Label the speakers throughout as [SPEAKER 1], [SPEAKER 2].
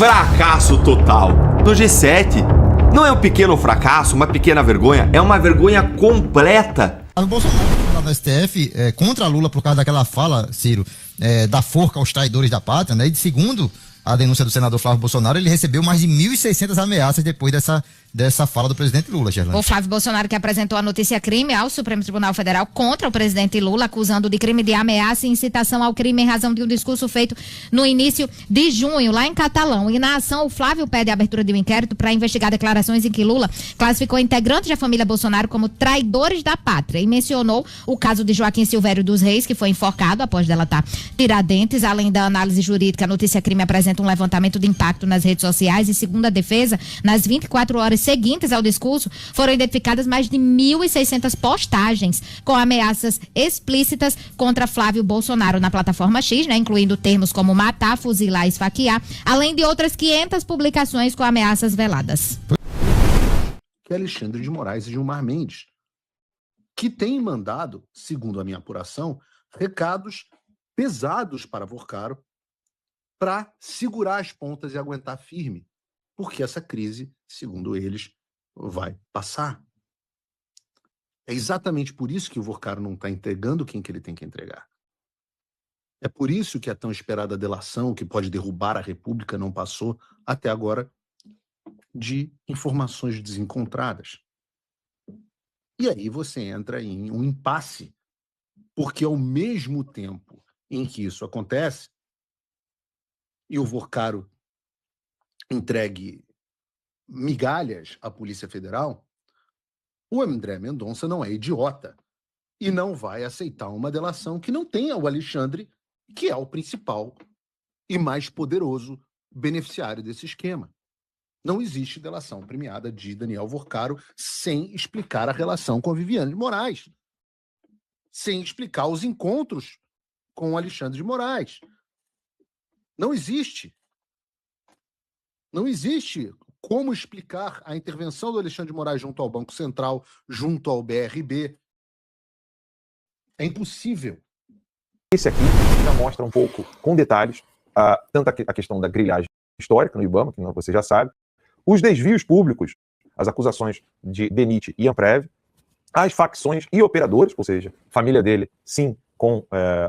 [SPEAKER 1] Fracasso total. No G7. Não é um pequeno fracasso, uma pequena vergonha, é uma vergonha completa.
[SPEAKER 2] O Bolsonaro lá no STF contra Lula por causa daquela fala, Ciro, da forca aos traidores da pátria, né? E segundo a denúncia do senador Flávio Bolsonaro, ele recebeu mais de 1.600 ameaças depois dessa fala do presidente Lula, Gerlane.
[SPEAKER 3] O Flávio Bolsonaro que apresentou a notícia crime ao Supremo Tribunal Federal contra o presidente Lula, acusando de crime de ameaça e incitação ao crime em razão de um discurso feito no início de junho, lá em Catalão. E na ação, o Flávio pede a abertura de um inquérito para investigar declarações em que Lula classificou integrantes da família Bolsonaro como traidores da pátria e mencionou o caso de Joaquim Silvério dos Reis, que foi enforcado após delatar Tiradentes. Além da análise jurídica, a notícia crime apresenta um levantamento de impacto nas redes sociais e, segundo a defesa, nas 24 horas seguintes ao discurso, foram identificadas mais de 1.600 postagens com ameaças explícitas contra Flávio Bolsonaro na plataforma X, né, incluindo termos como matar, fuzilar, esfaquear, além de outras 500 publicações com ameaças veladas.
[SPEAKER 4] Que é Alexandre de Moraes e Gilmar Mendes, que têm mandado, segundo a minha apuração, recados pesados para Vorcaro para segurar as pontas e aguentar firme, porque essa crise, segundo eles, vai passar. É exatamente por isso que o Vorcaro não está entregando quem que ele tem que entregar. É por isso que a tão esperada delação, que pode derrubar a República, não passou até agora de informações desencontradas. E aí você entra em um impasse, porque ao mesmo tempo em que isso acontece, e o Vorcaro entregue migalhas à Polícia Federal, o André Mendonça não é idiota e não vai aceitar uma delação que não tenha o Alexandre, que é o principal e mais poderoso beneficiário desse esquema. Não existe delação premiada de Daniel Vorcaro sem explicar a relação com a Viviane de Moraes, sem explicar os encontros com o Alexandre de Moraes. Não existe. Não existe como explicar a intervenção do Alexandre de Moraes junto ao Banco Central, junto ao BRB. É impossível.
[SPEAKER 5] Esse aqui já mostra um pouco, com detalhes, tanto a questão da grilhagem histórica no IBAMA, que você já sabe, os desvios públicos, as acusações de DENIT e Amprev, as facções e operadores, ou seja, família dele, sim, com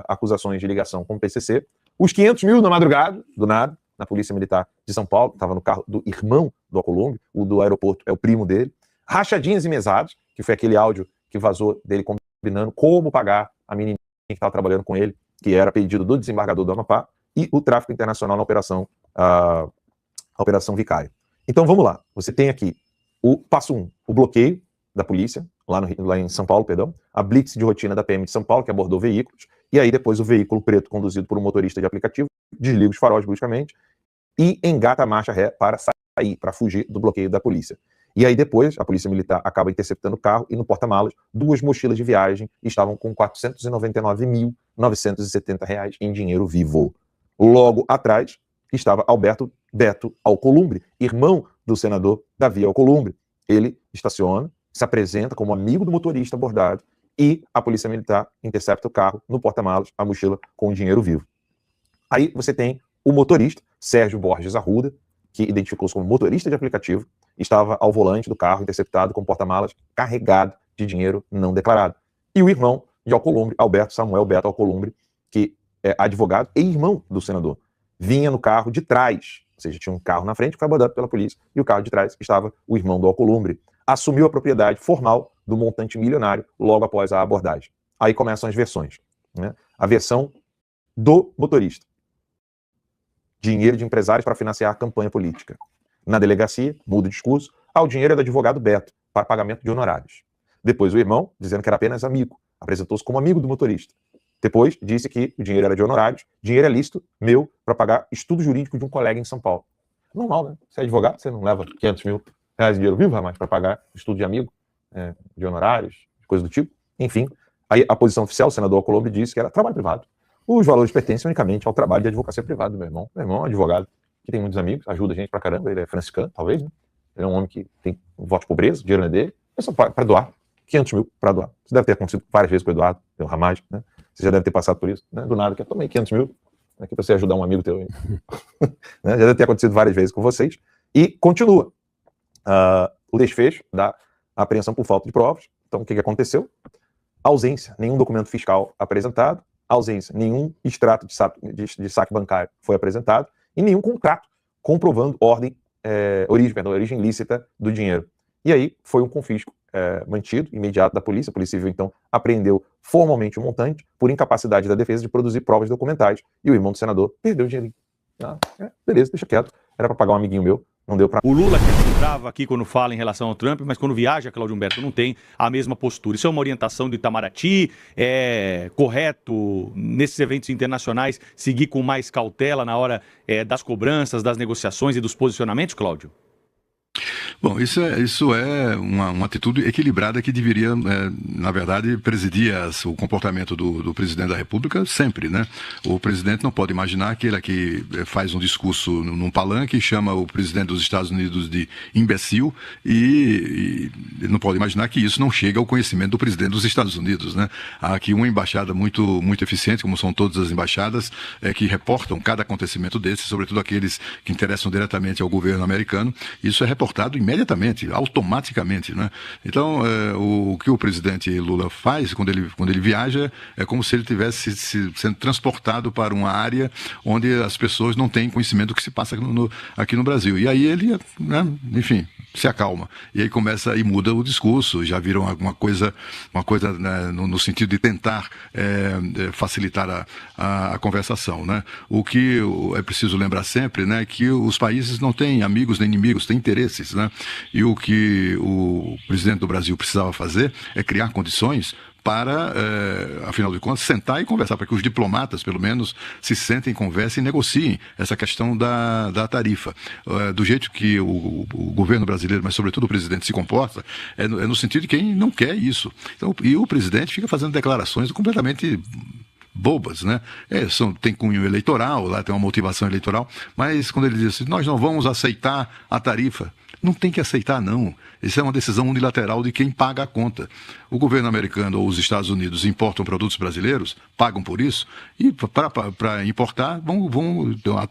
[SPEAKER 5] acusações de ligação com o PCC, os 500 mil na madrugada, do nada, na Polícia Militar de São Paulo, estava no carro do irmão do Alcolumbre, o do aeroporto é o primo dele, rachadinhas e mesadas, que foi aquele áudio que vazou dele combinando como pagar a menininha que estava trabalhando com ele, que era pedido do desembargador do Amapá, e o tráfico internacional na a Operação Vicário. Então vamos lá, você tem aqui o passo 1, o bloqueio da polícia, lá em São Paulo, perdão, a blitz de rotina da PM de São Paulo, que abordou veículos, e aí depois o veículo preto conduzido por um motorista de aplicativo desliga os faróis bruscamente e engata a marcha ré para sair, para fugir do bloqueio da polícia. E aí depois a polícia militar acaba interceptando o carro e no porta-malas 2 mochilas de viagem estavam com R$ 499.970 em dinheiro vivo. Logo atrás estava Alberto Beto Alcolumbre, irmão do senador Davi Alcolumbre. Ele estaciona, se apresenta como amigo do motorista abordado e a polícia militar intercepta o carro no porta-malas, a mochila com o dinheiro vivo. Aí você tem o motorista, Sérgio Borges Arruda, que identificou-se como motorista de aplicativo, estava ao volante do carro interceptado com o porta-malas carregado de dinheiro não declarado. E o irmão de Alcolumbre, Alberto Samuel Beto Alcolumbre, que é advogado e irmão do senador, vinha no carro de trás, ou seja, tinha um carro na frente que foi abordado pela polícia e o carro de trás estava o irmão do Alcolumbre. Assumiu a propriedade formal do montante milionário logo após a abordagem. Aí começam as versões, né? A versão do motorista. Dinheiro de empresários para financiar a campanha política. Na delegacia, muda o discurso, o dinheiro é do advogado Beto, para pagamento de honorários. Depois o irmão, dizendo que era apenas amigo, apresentou-se como amigo do motorista. Depois disse que o dinheiro era de honorários, dinheiro é lícito, meu, para pagar estudo jurídico de um colega em São Paulo. Normal, né? Você é advogado, você não leva 500 mil reais de dinheiro vivo, mais para pagar estudo de amigo, de honorários, coisa do tipo. Enfim, aí a posição oficial, o senador Alcolumbre disse que era trabalho privado. Os valores pertencem unicamente ao trabalho de advocacia privada do meu irmão. Meu irmão é um advogado que tem muitos amigos, ajuda a gente pra caramba, ele é franciscano, talvez, né? Ele é um homem que tem um voto de pobreza, o dinheiro não é dele, é só para doar, 500 mil para doar. Isso deve ter acontecido várias vezes com o Eduardo, o Ramage, né? Você já deve ter passado por isso, né? Do nada, que eu tomei 500 mil, aqui para você ajudar um amigo teu. Né? Já deve ter acontecido várias vezes com vocês. E continua o desfecho da apreensão por falta de provas. Então, o que aconteceu? Ausência, nenhum documento fiscal apresentado, ausência, nenhum extrato de saque bancário foi apresentado e nenhum contrato comprovando origem ilícita do dinheiro. E aí foi um confisco mantido, imediato da polícia. A Polícia Civil, então, apreendeu formalmente o montante por incapacidade da defesa de produzir provas documentais e o irmão do senador perdeu o dinheirinho. Beleza, deixa quieto. Era para pagar um amiguinho meu. Não deu pra...
[SPEAKER 6] O Lula que se trava aqui quando fala em relação ao Trump, mas quando viaja, Cláudio Humberto, não tem a mesma postura. Isso é uma orientação do Itamaraty? É correto, nesses eventos internacionais, seguir com mais cautela na hora das cobranças, das negociações e dos posicionamentos, Cláudio?
[SPEAKER 7] Bom, isso é uma atitude equilibrada que deveria, na verdade, presidir o comportamento do presidente da República sempre, né? O presidente não pode imaginar que ele aqui faz um discurso num palanque e chama o presidente dos Estados Unidos de imbecil e ele não pode imaginar que isso não chega ao conhecimento do presidente dos Estados Unidos, né? Há aqui uma embaixada muito eficiente, como são todas as embaixadas, que reportam cada acontecimento desse, sobretudo aqueles que interessam diretamente ao governo americano. Isso é reportado imediatamente, automaticamente, né? Então, o que o presidente Lula faz quando ele viaja é como se ele estivesse sendo transportado para uma área onde as pessoas não têm conhecimento do que se passa aqui no Brasil. E aí ele, né, enfim, se acalma. E aí começa e muda o discurso, já viram alguma coisa né, no sentido de tentar facilitar a conversação, né? O que é preciso lembrar sempre, né, que os países não têm amigos nem inimigos, têm interesses, né? E o que o presidente do Brasil precisava fazer é criar condições para, afinal de contas, sentar e conversar, para que os diplomatas, pelo menos, se sentem, conversem e negociem essa questão da tarifa. Do jeito que o governo brasileiro, mas sobretudo o presidente, se comporta, é no sentido de quem não quer isso. Então, e o presidente fica fazendo declarações completamente bobas, né? Tem cunho eleitoral, lá tem uma motivação eleitoral, mas quando ele diz assim, nós não vamos aceitar a tarifa, não tem que aceitar, não. Isso é uma decisão unilateral de quem paga a conta. O governo americano ou os Estados Unidos importam produtos brasileiros, pagam por isso, e para importar,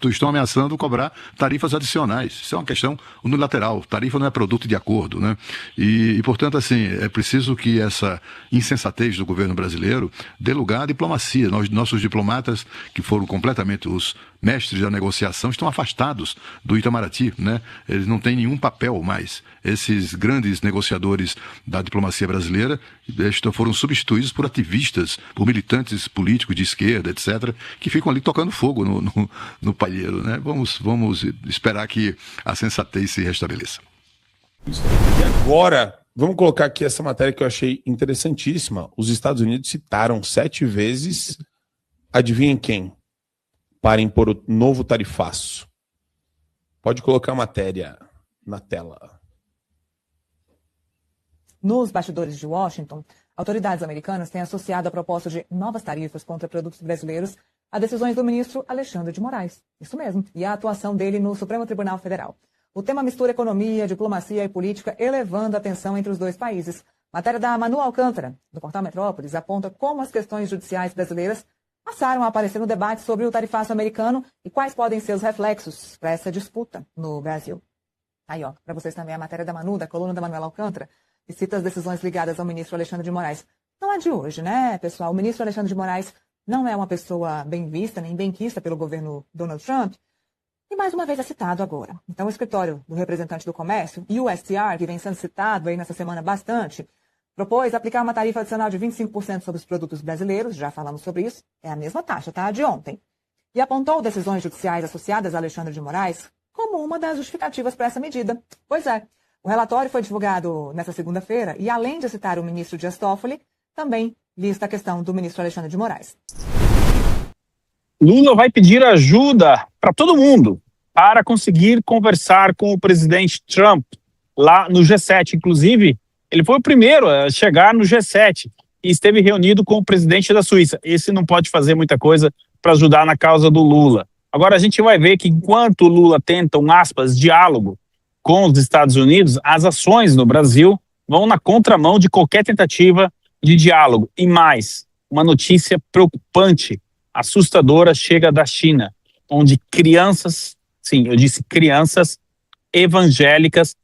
[SPEAKER 7] estão ameaçando cobrar tarifas adicionais. Isso é uma questão unilateral. Tarifa não é produto de acordo, né? E portanto, assim, é preciso que essa insensatez do governo brasileiro dê lugar à diplomacia. Nossos diplomatas, que foram completamente os mestres da negociação, estão afastados do Itamaraty, né? Eles não têm nenhum papel mais. Esses grandes negociadores da diplomacia brasileira foram substituídos por ativistas, por militantes políticos de esquerda, etc., que ficam ali tocando fogo no palheiro, né? Vamos esperar que a sensatez se restabeleça.
[SPEAKER 8] E agora, vamos colocar aqui essa matéria que eu achei interessantíssima. Os Estados Unidos citaram 7 vezes, adivinhem quem? Para impor o novo tarifaço. Pode colocar a matéria na tela.
[SPEAKER 9] Nos bastidores de Washington, autoridades americanas têm associado a proposta de novas tarifas contra produtos brasileiros a decisões do ministro Alexandre de Moraes. Isso mesmo, e a atuação dele no Supremo Tribunal Federal. O tema mistura economia, diplomacia e política, elevando a tensão entre os dois países. Matéria da Manu Alcântara, do portal Metrópolis, aponta como as questões judiciais brasileiras passaram a aparecer no debate sobre o tarifaço americano e quais podem ser os reflexos para essa disputa no Brasil. Aí, ó, para vocês também a matéria da Manu, da coluna da Manuela Alcântara, que cita as decisões ligadas ao ministro Alexandre de Moraes. Não é de hoje, né, pessoal? O ministro Alexandre de Moraes não é uma pessoa bem vista, nem bem quista pelo governo Donald Trump. E mais uma vez é citado agora. Então, o escritório do representante do comércio, USTR, que vem sendo citado aí nessa semana bastante, propôs aplicar uma tarifa adicional de 25% sobre os produtos brasileiros, já falamos sobre isso, é a mesma taxa, tá? De ontem. E apontou decisões judiciais associadas a Alexandre de Moraes como uma das justificativas para essa medida. Pois é, o relatório foi divulgado nesta segunda-feira e, além de citar o ministro Dias Toffoli, também lista a questão do ministro Alexandre de Moraes.
[SPEAKER 10] Lula vai pedir ajuda para todo mundo para conseguir conversar com o presidente Trump lá no G7. Inclusive, ele foi o primeiro a chegar no G7 e esteve reunido com o presidente da Suíça. Esse não pode fazer muita coisa para ajudar na causa do Lula. Agora a gente vai ver que enquanto o Lula tenta um, aspas, diálogo com os Estados Unidos, as ações no Brasil vão na contramão de qualquer tentativa de diálogo. E mais, uma notícia preocupante assustadora chega da China, onde crianças, sim, eu disse crianças evangélicas,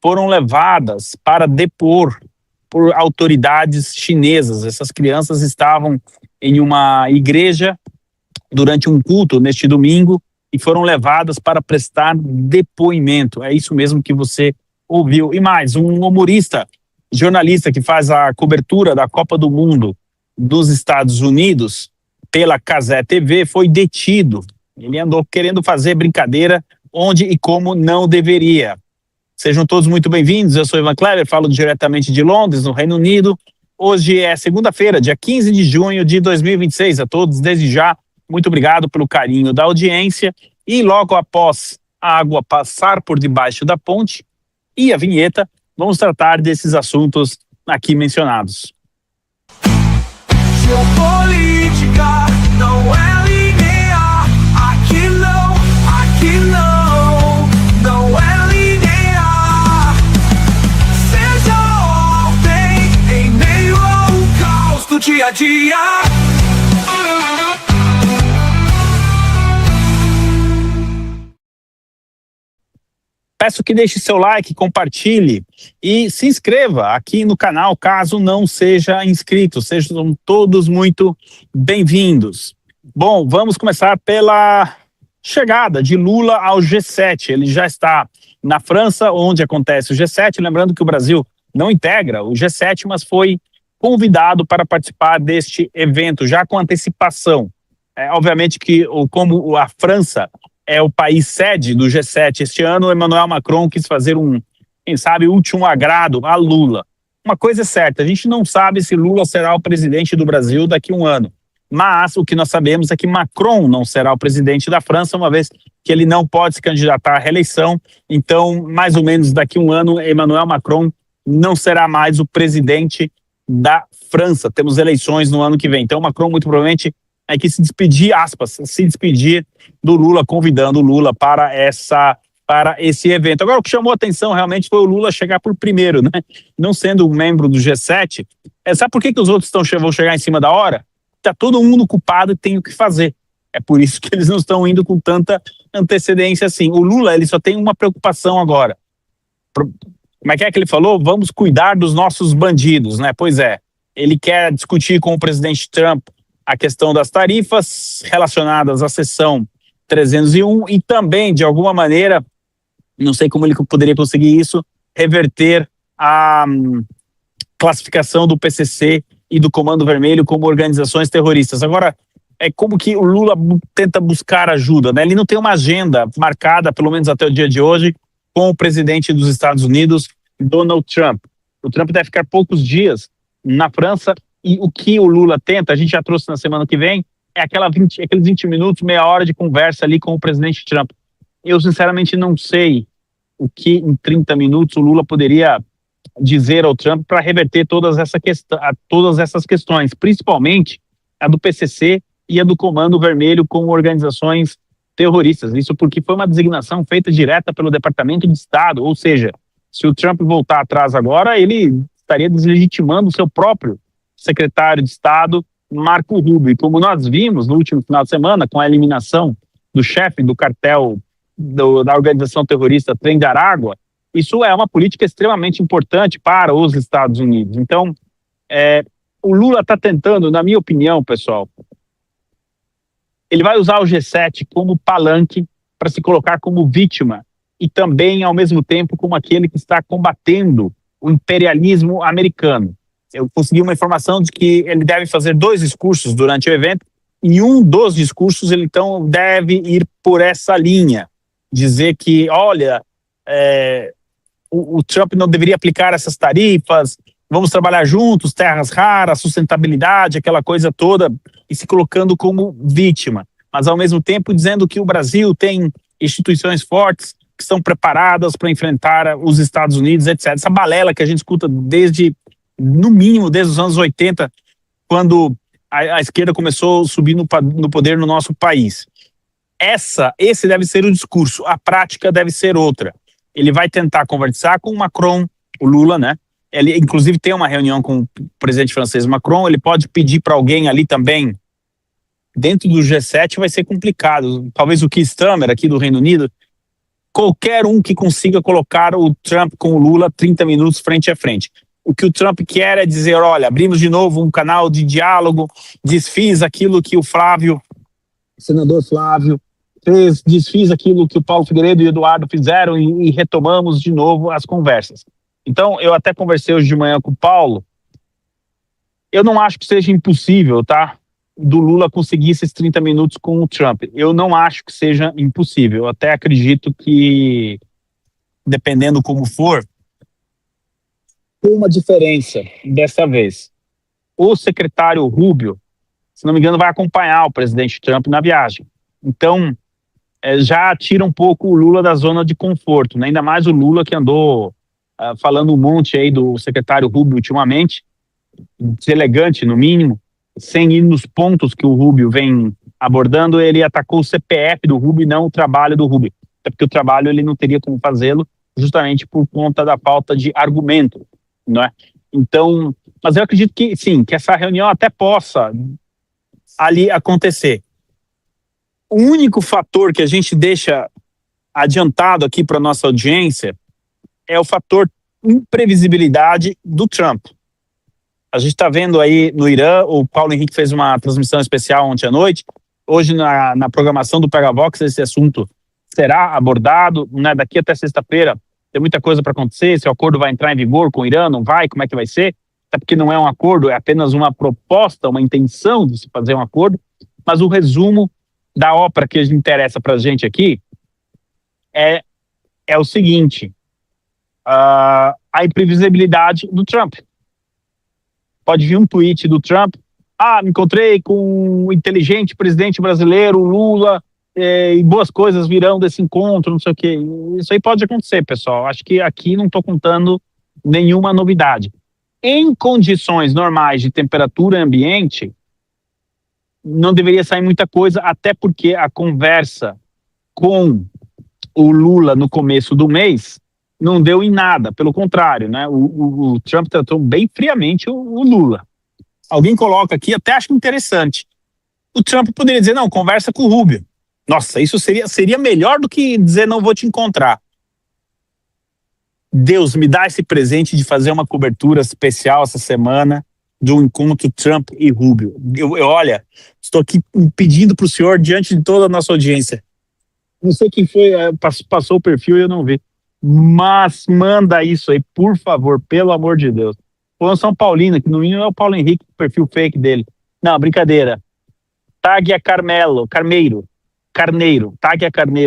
[SPEAKER 10] foram levadas para depor por autoridades chinesas. Essas crianças estavam em uma igreja durante um culto neste domingo e foram levadas para prestar depoimento. É isso mesmo que você ouviu. E mais, um humorista, jornalista que faz a cobertura da Copa do Mundo dos Estados Unidos pela Cazé TV foi detido. Ele andou querendo fazer brincadeira onde e como não deveria. Sejam todos muito bem-vindos. Eu sou Ivan Kleber, falo diretamente de Londres, no Reino Unido. Hoje é segunda-feira, dia 15 de junho de 2026. A todos, desde já, muito obrigado pelo carinho da audiência. E logo após a água passar por debaixo da ponte e a vinheta, vamos tratar desses assuntos aqui mencionados.
[SPEAKER 11] Geopolítica não é linear. Aqui não é linear. Seja ordem em meio ao caos do dia a dia.
[SPEAKER 10] Peço que deixe seu like, compartilhe e se inscreva aqui no canal caso não seja inscrito. Sejam todos muito bem-vindos. Bom, vamos começar pela chegada de Lula ao G7. Ele já está na França, onde acontece o G7. Lembrando que o Brasil não integra o G7, mas foi convidado para participar deste evento, já com antecipação. Obviamente que, como a França é o país sede do G7 este ano, Emmanuel Macron quis fazer quem sabe, último agrado a Lula. Uma coisa é certa, a gente não sabe se Lula será o presidente do Brasil daqui a um ano, mas o que nós sabemos é que Macron não será o presidente da França, uma vez que ele não pode se candidatar à reeleição. Então, mais ou menos daqui a um ano, Emmanuel Macron não será mais o presidente da França. Temos eleições no ano que vem. Então, Macron muito provavelmente é que se despedir do Lula, convidando o Lula para esse evento. Agora, o que chamou a atenção realmente foi o Lula chegar por primeiro, né? Não sendo um membro do G7. Sabe por que os outros vão chegar em cima da hora? Está todo mundo ocupado e tem o que fazer. É por isso que eles não estão indo com tanta antecedência assim. O Lula, ele só tem uma preocupação agora. Como é que ele falou? Vamos cuidar dos nossos bandidos, né? Pois é. Ele quer discutir com o presidente Trump a questão das tarifas relacionadas à seção 301 e também, de alguma maneira, não sei como ele poderia conseguir isso, reverter a classificação do PCC e do Comando Vermelho como organizações terroristas. Agora, é como que o Lula tenta buscar ajuda, né? Ele não tem uma agenda marcada, pelo menos até o dia de hoje, com o presidente dos Estados Unidos, Donald Trump. O Trump deve ficar poucos dias na França. E o que o Lula tenta, a gente já trouxe na semana que vem, é aqueles 20 minutos, meia hora de conversa ali com o presidente Trump. Eu, sinceramente, não sei o que em 30 minutos o Lula poderia dizer ao Trump para reverter todas essas questões, principalmente a do PCC e a do Comando Vermelho como organizações terroristas. Isso porque foi uma designação feita direta pelo Departamento de Estado, ou seja, se o Trump voltar atrás agora, ele estaria deslegitimando o seu próprio secretário de Estado, Marco Rubio. E como nós vimos no último final de semana, com a eliminação do chefe do cartel da organização terrorista Trem de Aragua, isso é uma política extremamente importante para os Estados Unidos. Então, o Lula está tentando, na minha opinião, pessoal, ele vai usar o G7 como palanque para se colocar como vítima e também, ao mesmo tempo, como aquele que está combatendo o imperialismo americano. Eu consegui uma informação de que ele deve fazer 2 discursos durante o evento e um dos discursos ele então deve ir por essa linha, dizer que, olha, o Trump não deveria aplicar essas tarifas, vamos trabalhar juntos, terras raras, sustentabilidade, aquela coisa toda, e se colocando como vítima, mas ao mesmo tempo dizendo que o Brasil tem instituições fortes que estão preparadas para enfrentar os Estados Unidos, etc. Essa balela que a gente escuta no mínimo desde os anos 80, quando a esquerda começou a subir no poder no nosso país. Esse deve ser o discurso, a prática deve ser outra. Ele vai tentar conversar com o Macron, o Lula, né? Ele, inclusive, tem uma reunião com o presidente francês Macron, ele pode pedir para alguém ali também dentro do G7 vai ser complicado. Talvez o Keir Starmer aqui do Reino Unido, qualquer um que consiga colocar o Trump com o Lula 30 minutos frente a frente. O que o Trump quer é dizer, olha, abrimos de novo um canal de diálogo, desfiz aquilo que o senador Flávio fez, desfiz aquilo que o Paulo Figueiredo e o Eduardo fizeram e retomamos de novo as conversas. Então, eu até conversei hoje de manhã com o Paulo, eu não acho que seja impossível, tá? Do Lula conseguir esses 30 minutos com o Trump. Eu não acho que seja impossível. Eu até acredito que, dependendo como for, tem uma diferença dessa vez. O secretário Rubio, se não me engano, vai acompanhar o presidente Trump na viagem. Então, já tira um pouco o Lula da zona de conforto, né? Ainda mais o Lula que andou falando um monte aí do secretário Rubio ultimamente, deselegante no mínimo, sem ir nos pontos que o Rubio vem abordando. Ele atacou o CPF do Rubio e não o trabalho do Rubio, até porque o trabalho ele não teria como fazê-lo justamente por conta da falta de argumento, não é? Então, mas eu acredito que sim, que essa reunião até possa ali acontecer. O único fator que a gente deixa adiantado aqui para nossa audiência é o fator imprevisibilidade do Trump. A gente está vendo aí no Irã, o Paulo Henrique fez uma transmissão especial ontem à noite. Hoje, na programação do Pegavox, esse assunto será abordado, né? Daqui até sexta-feira tem muita coisa para acontecer. Se o acordo vai entrar em vigor com o Irã, não vai, como é que vai ser? Até porque não é um acordo, é apenas uma proposta, uma intenção de se fazer um acordo. Mas o resumo da ópera que interessa para a gente aqui é o seguinte: a imprevisibilidade do Trump. Pode vir um tweet do Trump, me encontrei com o inteligente presidente brasileiro, Lula, e boas coisas virão desse encontro, não sei o quê. Isso aí pode acontecer, pessoal. Acho que aqui não estou contando nenhuma novidade. Em condições normais de temperatura ambiente, não deveria sair muita coisa, até porque a conversa com o Lula no começo do mês não deu em nada, pelo contrário, né? O Trump tratou bem friamente o Lula. Alguém coloca aqui, até acho interessante, o Trump poderia dizer, não, conversa com o Rubio. Nossa, isso seria melhor do que dizer, não vou te encontrar. Deus, me dá esse presente de fazer uma cobertura especial essa semana do encontro Trump e Rubio. Olha, estou aqui pedindo para o senhor, diante de toda a nossa audiência. Não sei quem foi, passou o perfil e eu não vi. Mas manda isso aí, por favor, pelo amor de Deus. Foi um São Paulino, que no mínimo é o Paulo Henrique, o perfil fake dele. Não, brincadeira. Tague Carneiro,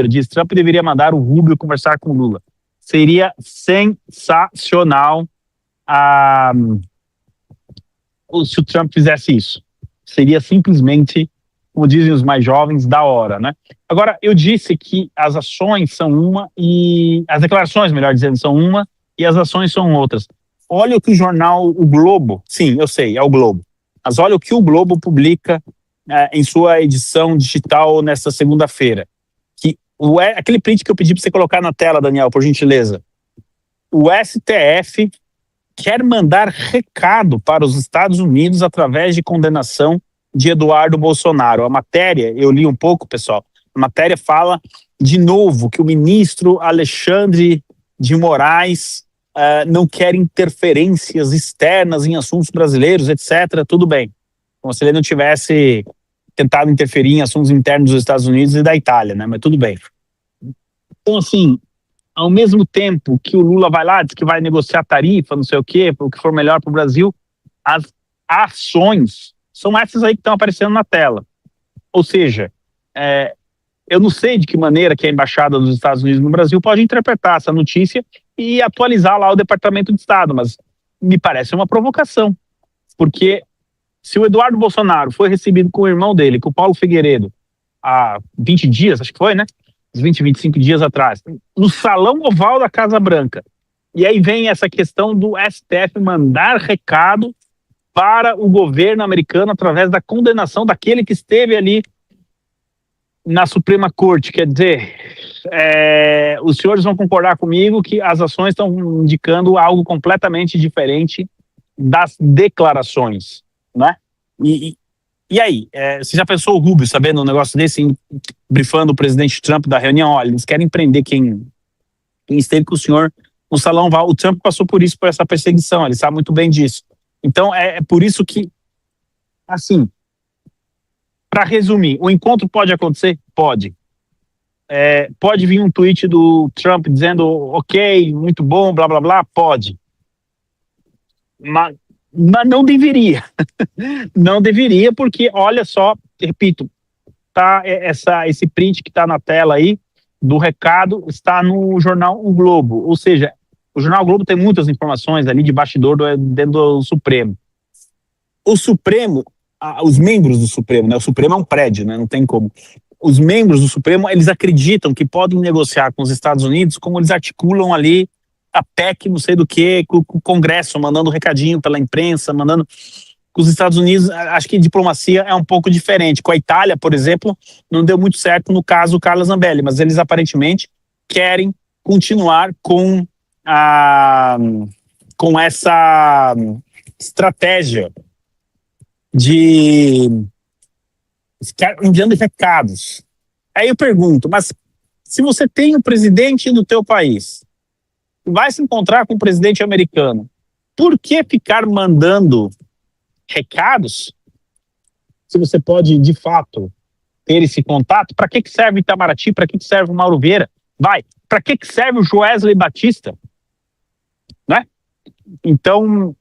[SPEAKER 10] diz: Trump deveria mandar o Rubio conversar com o Lula. Seria sensacional se o Trump fizesse isso. Seria simplesmente, como dizem os mais jovens, da hora, né? Agora, eu disse que as ações são uma e... As declarações, melhor dizendo, são uma e as ações são outras. Olha o que o jornal O Globo... Sim, eu sei, é o Globo. Mas olha o que o Globo publica em sua edição digital nesta segunda-feira. Aquele print que eu pedi para você colocar na tela, Daniel, por gentileza. O STF quer mandar recado para os Estados Unidos através de condenação de Eduardo Bolsonaro. A matéria, eu li um pouco, pessoal, a matéria fala de novo que o ministro Alexandre de Moraes não quer interferências externas em assuntos brasileiros, etc. Tudo bem. Como se ele não tivesse tentado interferir em assuntos internos dos Estados Unidos e da Itália, né? Mas tudo bem. Então, assim, ao mesmo tempo que o Lula vai lá, diz que vai negociar tarifa, não sei o quê, o que for melhor para o Brasil, as ações são essas aí que estão aparecendo na tela. Ou seja, eu não sei de que maneira que a Embaixada dos Estados Unidos no Brasil pode interpretar essa notícia e atualizar lá o Departamento de Estado, mas me parece uma provocação, porque se o Eduardo Bolsonaro foi recebido com o irmão dele, com o Paulo Figueiredo, há 20 dias, acho que foi, né? 20, 25 dias atrás, no Salão Oval da Casa Branca, e aí vem essa questão do STF mandar recado para o governo americano através da condenação daquele que esteve ali na Suprema Corte. Quer dizer, os senhores vão concordar comigo que as ações estão indicando algo completamente diferente das declarações, né? E E aí, você já pensou o Rubio sabendo um negócio desse, brifando o presidente Trump da reunião? Olha, eles querem prender quem esteve com o senhor no salão Oval. O Trump passou por essa perseguição, ele sabe muito bem disso. Então, é por isso que, assim, para resumir, o encontro pode acontecer? Pode. Pode vir um tweet do Trump dizendo, ok, muito bom, blá, blá, blá, pode. Mas não deveria. Não deveria, porque, olha só, repito, tá, esse print que está na tela aí, do recado, está no jornal O Globo. Ou seja, o jornal O Globo tem muitas informações ali de bastidor dentro do Supremo. O Supremo, os membros do Supremo, né? O Supremo é um prédio, né? Não tem como. Os membros do Supremo, eles acreditam que podem negociar com os Estados Unidos como eles articulam ali a PEC, não sei do que, com o Congresso, mandando recadinho pela imprensa, mandando... Com os Estados Unidos, acho que diplomacia é um pouco diferente. Com a Itália, por exemplo, não deu muito certo no caso do Carla Zambelli, mas eles aparentemente querem continuar com essa estratégia de enviando recados. Aí eu pergunto, mas se você tem um presidente do teu país, vai se encontrar com um presidente americano, por que ficar mandando recados se você pode, de fato, ter esse contato? Para que serve Itamaraty? Para que serve o Mauro Vieira? Para que serve o Joesley Batista? Né? Então,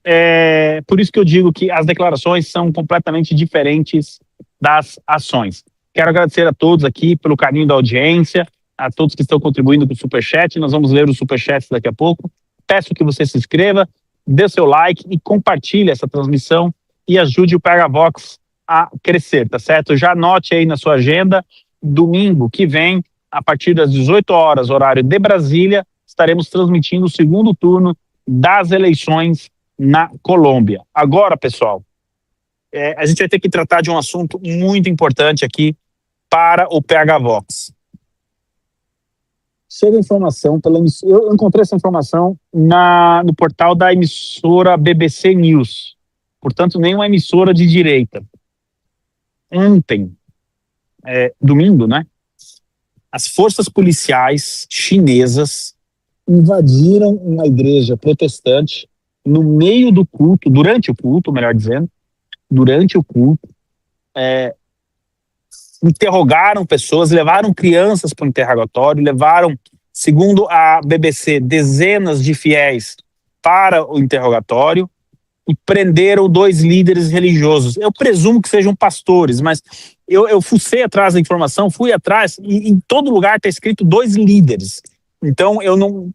[SPEAKER 10] por isso que eu digo que as declarações são completamente diferentes das ações. Quero agradecer a todos aqui pelo carinho da audiência, a todos que estão contribuindo com o Superchat. Nós vamos ler os Superchats daqui a pouco. Peço que você se inscreva, dê seu like e compartilhe essa transmissão e ajude o PH Vox a crescer, tá certo? Já anote aí na sua agenda, domingo que vem, a partir das 18 horas, horário de Brasília, estaremos transmitindo o segundo turno das eleições na Colômbia. Agora, pessoal, a gente vai ter que tratar de um assunto muito importante aqui para o PH Vox. Chega a informação, eu encontrei essa informação no portal da emissora BBC News, portanto, nenhuma emissora de direita. Ontem, domingo, né? As forças policiais chinesas invadiram uma igreja protestante no meio do culto, durante o culto, melhor dizendo, interrogaram pessoas, levaram crianças para o interrogatório, levaram, segundo a BBC, dezenas de fiéis para o interrogatório e prenderam 2 líderes religiosos. Eu presumo que sejam pastores, mas eu fucei atrás da informação, fui atrás e em todo lugar está escrito 2 líderes. Então eu não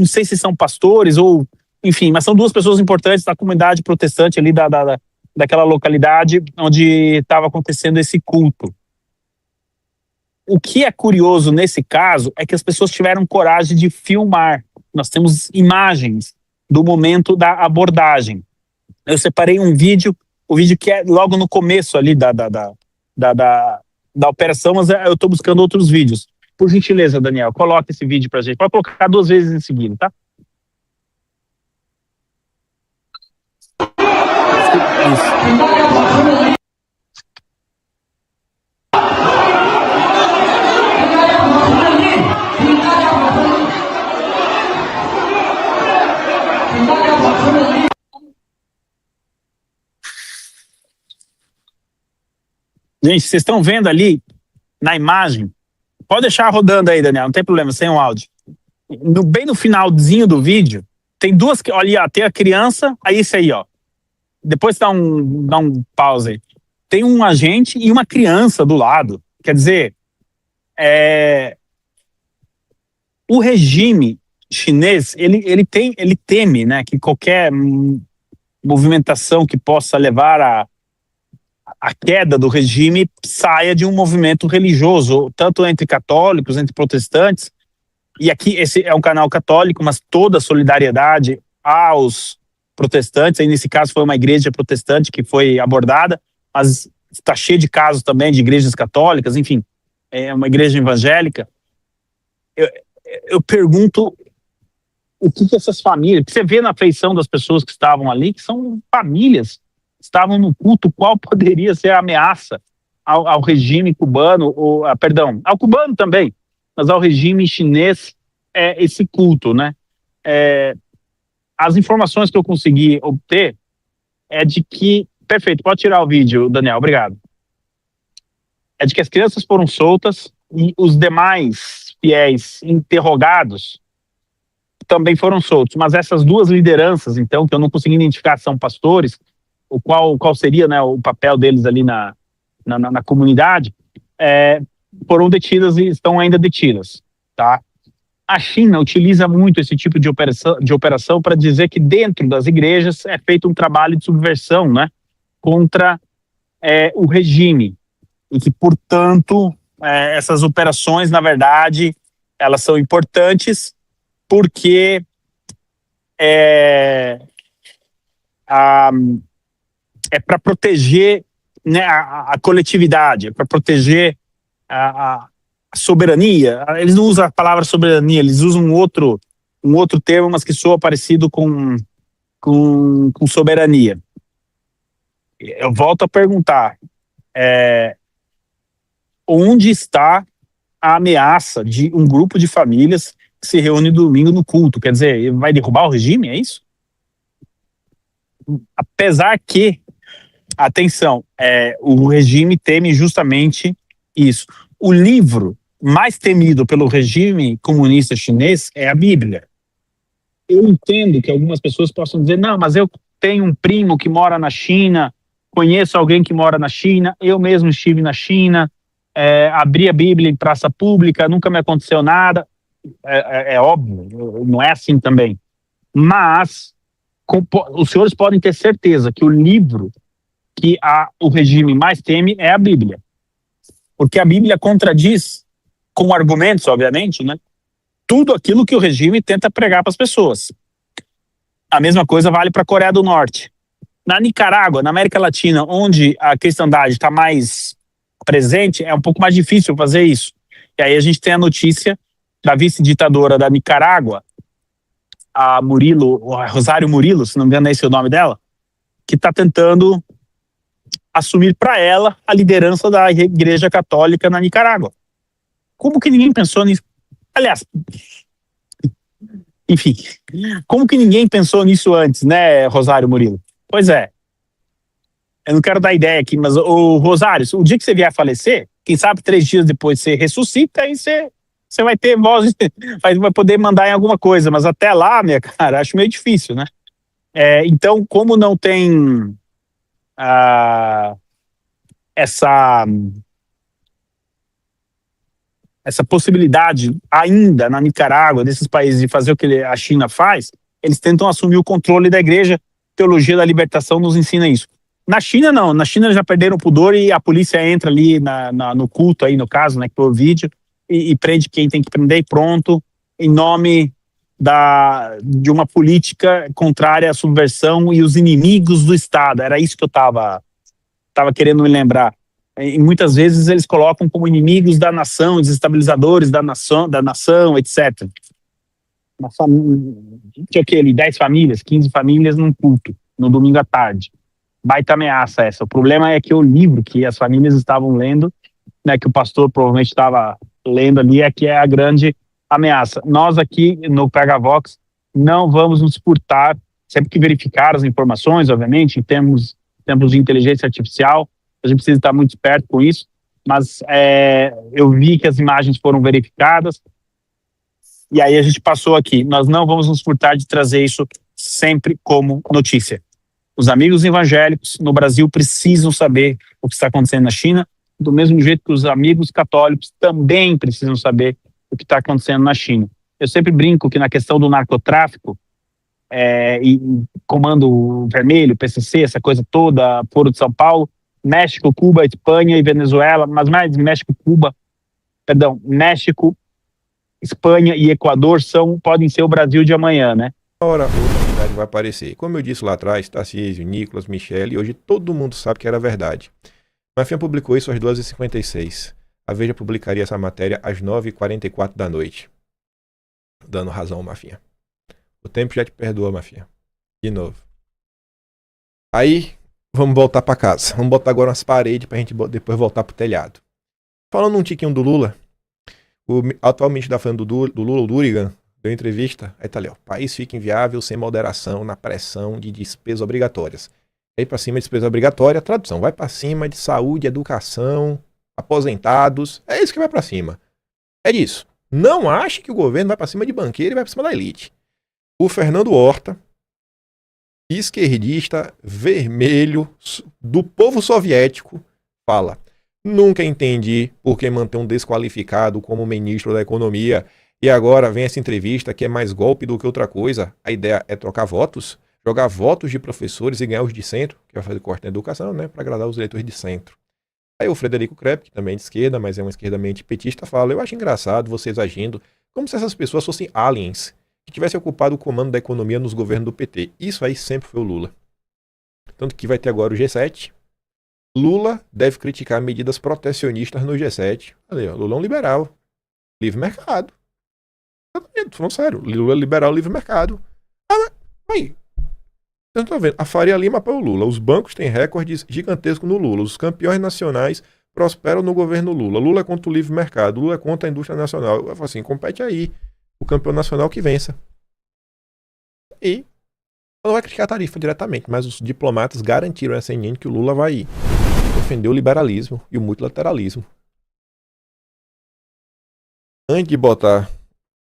[SPEAKER 10] sei se são pastores ou, enfim, mas são 2 pessoas importantes da comunidade protestante ali daquela localidade onde estava acontecendo esse culto. O que é curioso nesse caso é que as pessoas tiveram coragem de filmar. Nós temos imagens do momento da abordagem. Eu separei um vídeo, o vídeo que é logo no começo ali da operação, mas eu estou buscando outros vídeos. Por gentileza, Daniel, coloca esse vídeo pra gente. Pode colocar 2 vezes em seguida, tá? Isso. Gente, vocês estão vendo ali na imagem? Pode deixar rodando aí, Daniel, não tem problema, sem o áudio. Bem no finalzinho do vídeo, tem 2, olha, tem a criança, aí isso aí, ó. Depois dá um pause aí. Tem um agente e uma criança do lado. Quer dizer, o regime chinês, ele teme, né, que qualquer movimentação que possa levar a queda do regime saia de um movimento religioso, tanto entre católicos, entre protestantes, e aqui esse é um canal católico, mas toda a solidariedade aos protestantes, aí nesse caso foi uma igreja protestante que foi abordada, mas está cheio de casos também de igrejas católicas, enfim, é uma igreja evangélica. Eu pergunto o que essas famílias, que você vê na feição das pessoas que estavam ali, que são famílias estavam no culto, qual poderia ser a ameaça ao regime cubano, perdão, ao cubano também, mas ao regime chinês, esse culto, né? As informações que eu consegui obter é de que... Perfeito, pode tirar o vídeo, Daniel, obrigado. É de que as crianças foram soltas e os demais fiéis interrogados também foram soltos. Mas essas duas lideranças, então, que eu não consegui identificar, são pastores, qual seria, né, o papel deles ali na comunidade, foram detidas e estão ainda detidas, tá? A China utiliza muito esse tipo de operação para dizer que dentro das igrejas é feito um trabalho de subversão, né, contra o regime. E que, portanto, essas operações, na verdade, elas são importantes porque é para proteger, né, a coletividade, é para proteger a soberania. Eles não usam a palavra soberania, eles usam um outro termo, mas que soa parecido com soberania. Eu volto a perguntar, onde está a ameaça de um grupo de famílias que se reúne domingo no culto? Quer dizer, vai derrubar o regime, é isso? Apesar que, atenção, o regime teme justamente isso. O livro mais temido pelo regime comunista chinês é a Bíblia. Eu entendo que algumas pessoas possam dizer, não, mas eu tenho um primo que mora na China, conheço alguém que mora na China, eu mesmo estive na China, abri a Bíblia em praça pública, nunca me aconteceu nada. É óbvio, não é assim também. Mas os senhores podem ter certeza que o livro que o regime mais teme é a Bíblia. Porque a Bíblia contradiz, com argumentos, obviamente, né, tudo aquilo que o regime tenta pregar para as pessoas. A mesma coisa vale para a Coreia do Norte. Na Nicarágua, na América Latina, onde a cristandade está mais presente, é um pouco mais difícil fazer isso. E aí a gente tem a notícia da vice-ditadora da Nicarágua, a Rosário Murillo, se não me engano, esse é o nome dela, que está tentando assumir para ela a liderança da Igreja Católica na Nicarágua. Como que ninguém pensou nisso? Aliás, enfim, como que ninguém pensou nisso antes, né, Rosário Murillo? Pois é. Eu não quero dar ideia aqui, mas, Rosário, o dia que você vier a falecer, quem sabe 3 dias depois você ressuscita, aí você vai ter voz, vai poder mandar em alguma coisa, mas até lá, minha cara, acho meio difícil, né? Então, como não tem essa possibilidade ainda na Nicarágua, desses países, de fazer o que a China faz, eles tentam assumir o controle da igreja. Teologia da Libertação nos ensina isso. Na China, não. Na China eles já perderam o pudor e a polícia entra ali no culto, aí no caso, né, que foi o vídeo, e prende quem tem que prender e pronto, em nome de uma política contrária à subversão e os inimigos do Estado. Era isso que eu estava querendo me lembrar. E muitas vezes eles colocam como inimigos da nação, desestabilizadores da nação, etc. Tinha aquele 10 famílias, 15 famílias num culto, no domingo à tarde. Baita ameaça essa. O problema é que o livro que as famílias estavam lendo, né, que o pastor provavelmente estava lendo ali, que é a grande ameaça. Nós aqui no PHVox não vamos nos furtar, sempre que verificar as informações, obviamente, em tempos de inteligência artificial, a gente precisa estar muito esperto com isso, mas eu vi que as imagens foram verificadas, e aí a gente passou aqui. Nós não vamos nos furtar de trazer isso sempre como notícia. Os amigos evangélicos no Brasil precisam saber o que está acontecendo na China, do mesmo jeito que os amigos católicos também precisam saber o que está acontecendo na China. Eu sempre brinco que na questão do narcotráfico, e Comando Vermelho, PCC, essa coisa toda, Foro de São Paulo, México, Cuba, Espanha e Venezuela, mas mais México, Espanha e Equador podem ser o Brasil de amanhã, né?
[SPEAKER 5] Uma hora outra verdade vai aparecer. Como eu disse lá atrás, Tarcísio, Nicolas, Michele, hoje todo mundo sabe que era verdade. Mafinha publicou isso às 2h56. A Veja publicaria essa matéria às 9h44 da noite. Dando razão, Mafinha. O tempo já te perdoa, Mafinha. De novo. Aí, vamos voltar para casa. Vamos botar agora umas paredes pra gente depois voltar pro telhado. Falando um tiquinho do Lula, atualmente tá falando do Lula, o Durigan, deu entrevista, aí tá ali, ó, país fica inviável sem moderação na pressão de despesas obrigatórias. Aí pra cima de despesa obrigatória, tradução, vai pra cima de saúde, educação, aposentados, é isso que vai pra cima. É disso. Não ache que o governo vai pra cima de banqueiro e vai pra cima da elite. O Fernando Horta, esquerdista, vermelho, do povo soviético, fala: nunca entendi por que manter um desqualificado como ministro da Economia e agora vem essa entrevista que é mais golpe do que outra coisa. A ideia é trocar votos, jogar votos de professores e ganhar os de centro, que vai fazer corte na educação, né, para agradar os eleitores de centro. Aí o Frederico Krepp, que também é de esquerda, mas é uma esquerda mente petista, fala: eu acho engraçado vocês agindo como se essas pessoas fossem aliens, que tivessem ocupado o comando da economia nos governos do PT. Isso aí sempre foi o Lula. Tanto que vai ter agora o G7. Lula deve criticar medidas protecionistas no G7. Olha, Lula é um liberal. Livre mercado. Tô falando sério. Lula é liberal, livre mercado. Aí. Vocês não estão vendo? A Faria Lima para o Lula. Os bancos têm recordes gigantescos no Lula. Os campeões nacionais prosperam no governo Lula. Lula é contra o livre mercado. Lula é contra a indústria nacional. Eu falo assim, compete aí. O campeão nacional que vença. E não vai criticar a tarifa diretamente, mas os diplomatas garantiram essa CNN que o Lula vai defender o liberalismo e o multilateralismo. Antes de botar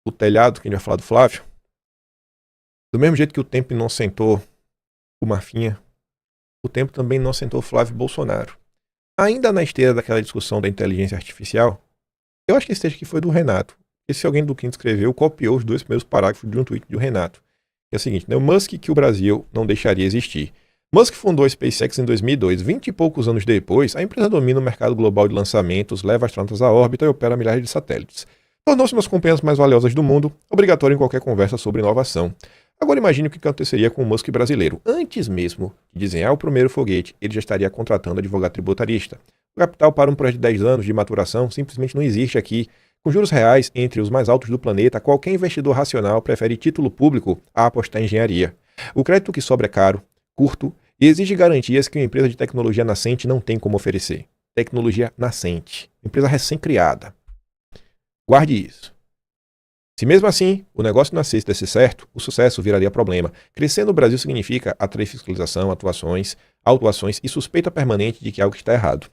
[SPEAKER 5] o telhado, que a gente vai falar do Flávio, do mesmo jeito que o tempo não sentou o Marfinha, o tempo também não sentou o Flávio Bolsonaro. Ainda na esteira daquela discussão da inteligência artificial, eu acho que esse texto aqui foi do Renato. Esse alguém do Quinto escreveu, copiou os 2 primeiros parágrafos de um tweet do Renato. É o seguinte, né? O Musk que o Brasil não deixaria existir. Musk fundou a SpaceX em 2002. 20 e poucos anos depois, a empresa domina o mercado global de lançamentos, leva astronautas à órbita e opera milhares de satélites. Tornou-se uma das companhias mais valiosas do mundo, obrigatório em qualquer conversa sobre inovação. Agora imagine o que aconteceria com o Musk brasileiro. Antes mesmo de desenhar o primeiro foguete, ele já estaria contratando advogado tributarista. O capital para um projeto de 10 anos de maturação simplesmente não existe aqui. Com juros reais entre os mais altos do planeta, qualquer investidor racional prefere título público a apostar em engenharia. O crédito que sobra é caro, curto e exige garantias que uma empresa de tecnologia nascente não tem como oferecer. Tecnologia nascente, empresa recém-criada. Guarde isso. Se mesmo assim o negócio nascesse e desse certo, o sucesso viraria problema. Crescer no Brasil significa atrair fiscalização, autuações e suspeita permanente de que algo está errado.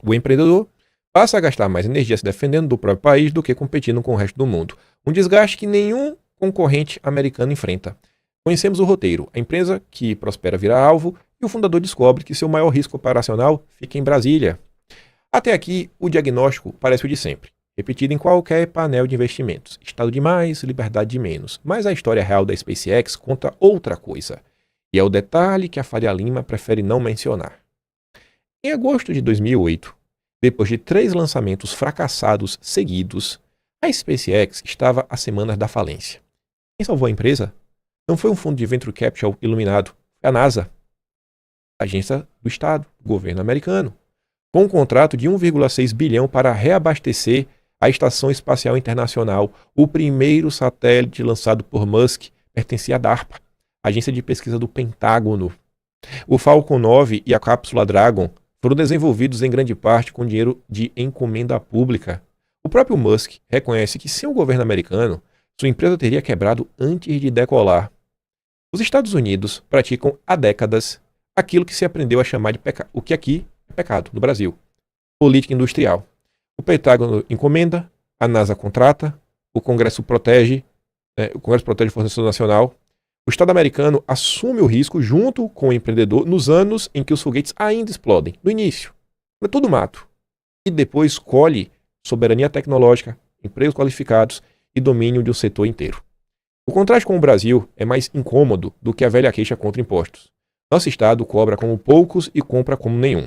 [SPEAKER 5] O empreendedor passa a gastar mais energia se defendendo do próprio país do que competindo com o resto do mundo. Um desgaste que nenhum concorrente americano enfrenta. Conhecemos o roteiro. A empresa que prospera vira alvo e o fundador descobre que seu maior risco operacional fica em Brasília. Até aqui, o diagnóstico parece o de sempre, repetido em qualquer painel de investimentos. Estado de mais, liberdade de menos. Mas a história real da SpaceX conta outra coisa. E é o detalhe que a Faria Lima prefere não mencionar. Em agosto de 2008, depois de 3 lançamentos fracassados seguidos, a SpaceX estava a semanas da falência. Quem salvou a empresa não foi um fundo de venture capital iluminado, foi a NASA, a agência do Estado, do governo americano, com um contrato de 1,6 bilhão para reabastecer a Estação Espacial Internacional. O primeiro satélite lançado por Musk pertencia à DARPA, agência de pesquisa do Pentágono. O Falcon 9 e a cápsula Dragon foram desenvolvidos em grande parte com dinheiro de encomenda pública. O próprio Musk reconhece que sem o governo americano, sua empresa teria quebrado antes de decolar. Os Estados Unidos praticam há décadas aquilo que se aprendeu a chamar de pecado, o que aqui é pecado no Brasil: política industrial. O Pentágono encomenda, a NASA contrata, o Congresso protege o fornecedor nacional. O Estado americano assume o risco junto com o empreendedor nos anos em que os foguetes ainda explodem. No início, é tudo mato. E depois colhe soberania tecnológica, empregos qualificados e domínio de um setor inteiro. O contraste com o Brasil é mais incômodo do que a velha queixa contra impostos. Nosso Estado cobra como poucos e compra como nenhum.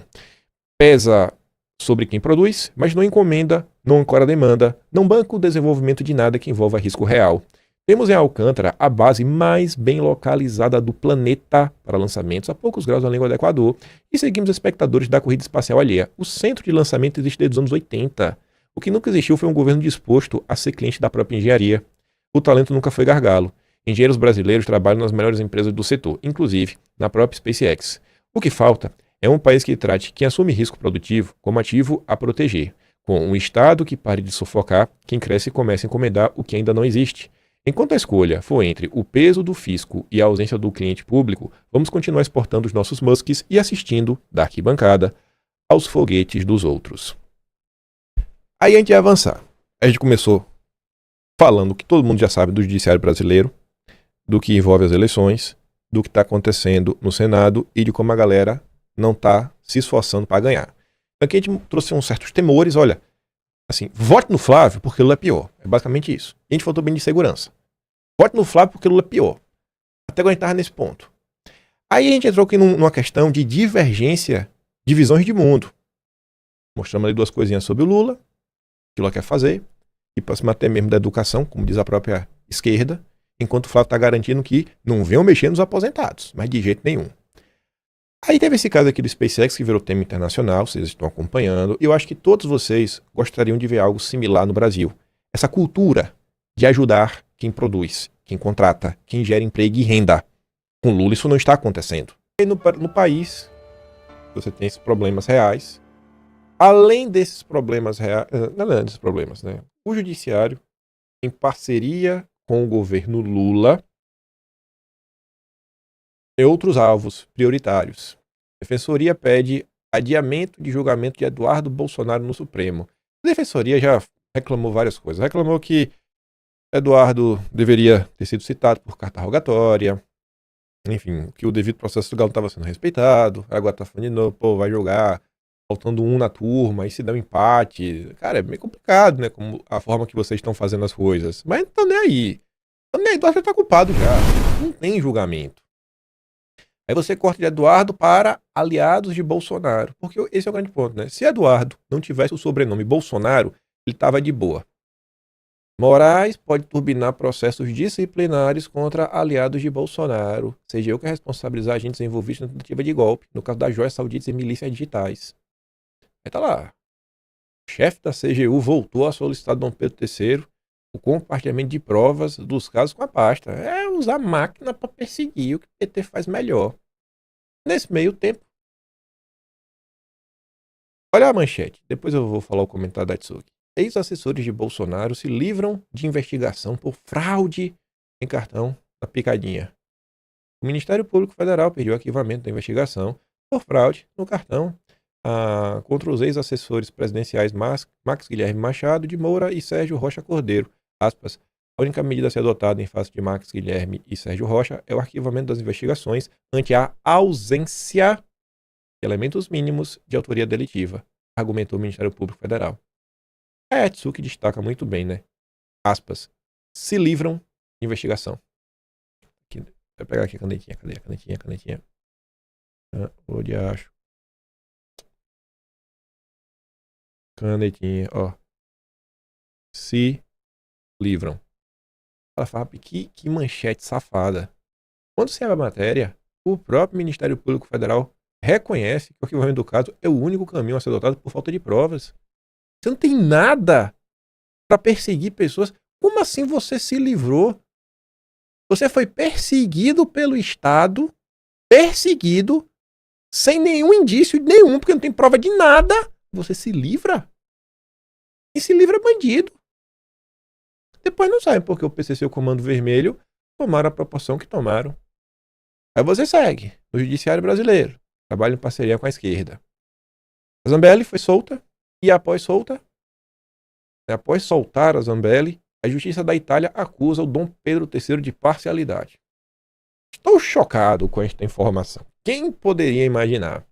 [SPEAKER 5] Pesa sobre quem produz, mas não encomenda, não ancora demanda, não banca o desenvolvimento de nada que envolva risco real. Temos em Alcântara a base mais bem localizada do planeta para lançamentos a poucos graus da língua do Equador e seguimos espectadores da corrida espacial alheia. O centro de lançamento existe desde os anos 80. O que nunca existiu foi um governo disposto a ser cliente da própria engenharia. O talento nunca foi gargalo. Engenheiros brasileiros trabalham nas melhores empresas do setor, inclusive na própria SpaceX. O que falta é um país que trate quem assume risco produtivo como ativo a proteger, com um Estado que pare de sufocar quem cresce e comece a encomendar o que ainda não existe. Enquanto a escolha for entre o peso do fisco e a ausência do cliente público, vamos continuar exportando os nossos musks e assistindo, da arquibancada, aos foguetes dos outros. Aí a gente ia avançar. A gente começou falando o que todo mundo já sabe do judiciário brasileiro, do que envolve as eleições, do que está acontecendo no Senado e de como a galera não está se esforçando para ganhar. Então aqui a gente trouxe uns certos temores, olha, assim, vote no Flávio porque Lula é pior. É basicamente isso. E a gente falou bem de segurança. Vote no Flávio porque Lula é pior. Até agora a gente estava nesse ponto. Aí a gente entrou aqui numa questão de divergência de visões de mundo. Mostramos ali duas coisinhas sobre o Lula, o que o Lula quer fazer, e próximo até mesmo da educação, como diz a própria esquerda, enquanto o Flávio está garantindo que não venham mexer nos aposentados, mas de jeito nenhum. Aí teve esse caso aqui do SpaceX que virou tema internacional, vocês estão acompanhando, e eu acho que todos vocês gostariam de ver algo similar no Brasil. Essa cultura de ajudar quem produz, quem contrata, quem gera emprego e renda. Com Lula isso não está acontecendo. E no país, você tem esses problemas reais. Além desses problemas reais, além desses problemas, né? O judiciário, em parceria com o governo Lula, tem outros alvos prioritários. A Defensoria pede adiamento de julgamento de Eduardo Bolsonaro no Supremo. A Defensoria já reclamou várias coisas. Reclamou que Eduardo deveria ter sido citado por carta rogatória. Enfim, que o devido processo legal não estava sendo respeitado. Agora está falando de novo, pô, vai jogar faltando um na turma, aí se dá um empate. Cara, é meio complicado, né? Como a forma que vocês estão fazendo as coisas. Mas não estão nem aí. Eduardo já está culpado já. Não tem julgamento. Aí você corta de Eduardo para aliados de Bolsonaro. Porque esse é o grande ponto, né? Se Eduardo não tivesse o sobrenome Bolsonaro, ele estava de boa. Moraes pode turbinar processos disciplinares contra aliados de Bolsonaro. Seja eu que responsabilizar agentes envolvidos na tentativa de golpe, no caso da Joias Sauditas e milícias digitais. Aí tá lá. O chefe da CGU voltou a solicitar Dom Pedro III o compartilhamento de provas dos casos com a pasta. É usar máquina para perseguir o que o PT faz melhor. Nesse meio tempo. Olha a manchete. Depois eu vou falar o comentário da Tsuki. Ex-assessores de Bolsonaro se livram de investigação por fraude em cartão da picadinha. O Ministério Público Federal pediu arquivamento da investigação por fraude no cartão contra os ex-assessores presidenciais Max Guilherme Machado de Moura e Sérgio Rocha Cordeiro. Aspas, a única medida a ser adotada em face de Max Guilherme e Sérgio Rocha é o arquivamento das investigações ante a ausência de elementos mínimos de autoria delitiva, argumentou o Ministério Público Federal. A Etsuki destaca muito bem, né? Aspas, se livram de investigação. Aqui, vou pegar aqui a canetinha. Cadê a canetinha? Onde acho? Canetinha, ó. Se livram. Ela fala, que manchete safada. Quando se abre a matéria, o próprio Ministério Público Federal reconhece que o arquivamento do caso é o único caminho a ser adotado por falta de provas. Você não tem nada para perseguir pessoas. Como assim você se livrou? Você foi perseguido pelo Estado, perseguido, sem nenhum indício nenhum, porque não tem prova de nada. Você se livra? E se livra bandido. Depois não sabe porque o PCC e o Comando Vermelho tomaram a proporção que tomaram. Aí você segue no Judiciário Brasileiro. Trabalha em parceria com a esquerda. A Zambelli foi solta. E após soltar a Zambelli, a Justiça da Itália acusa o Dom Pedro III de parcialidade. Estou chocado com esta informação. Quem poderia imaginar?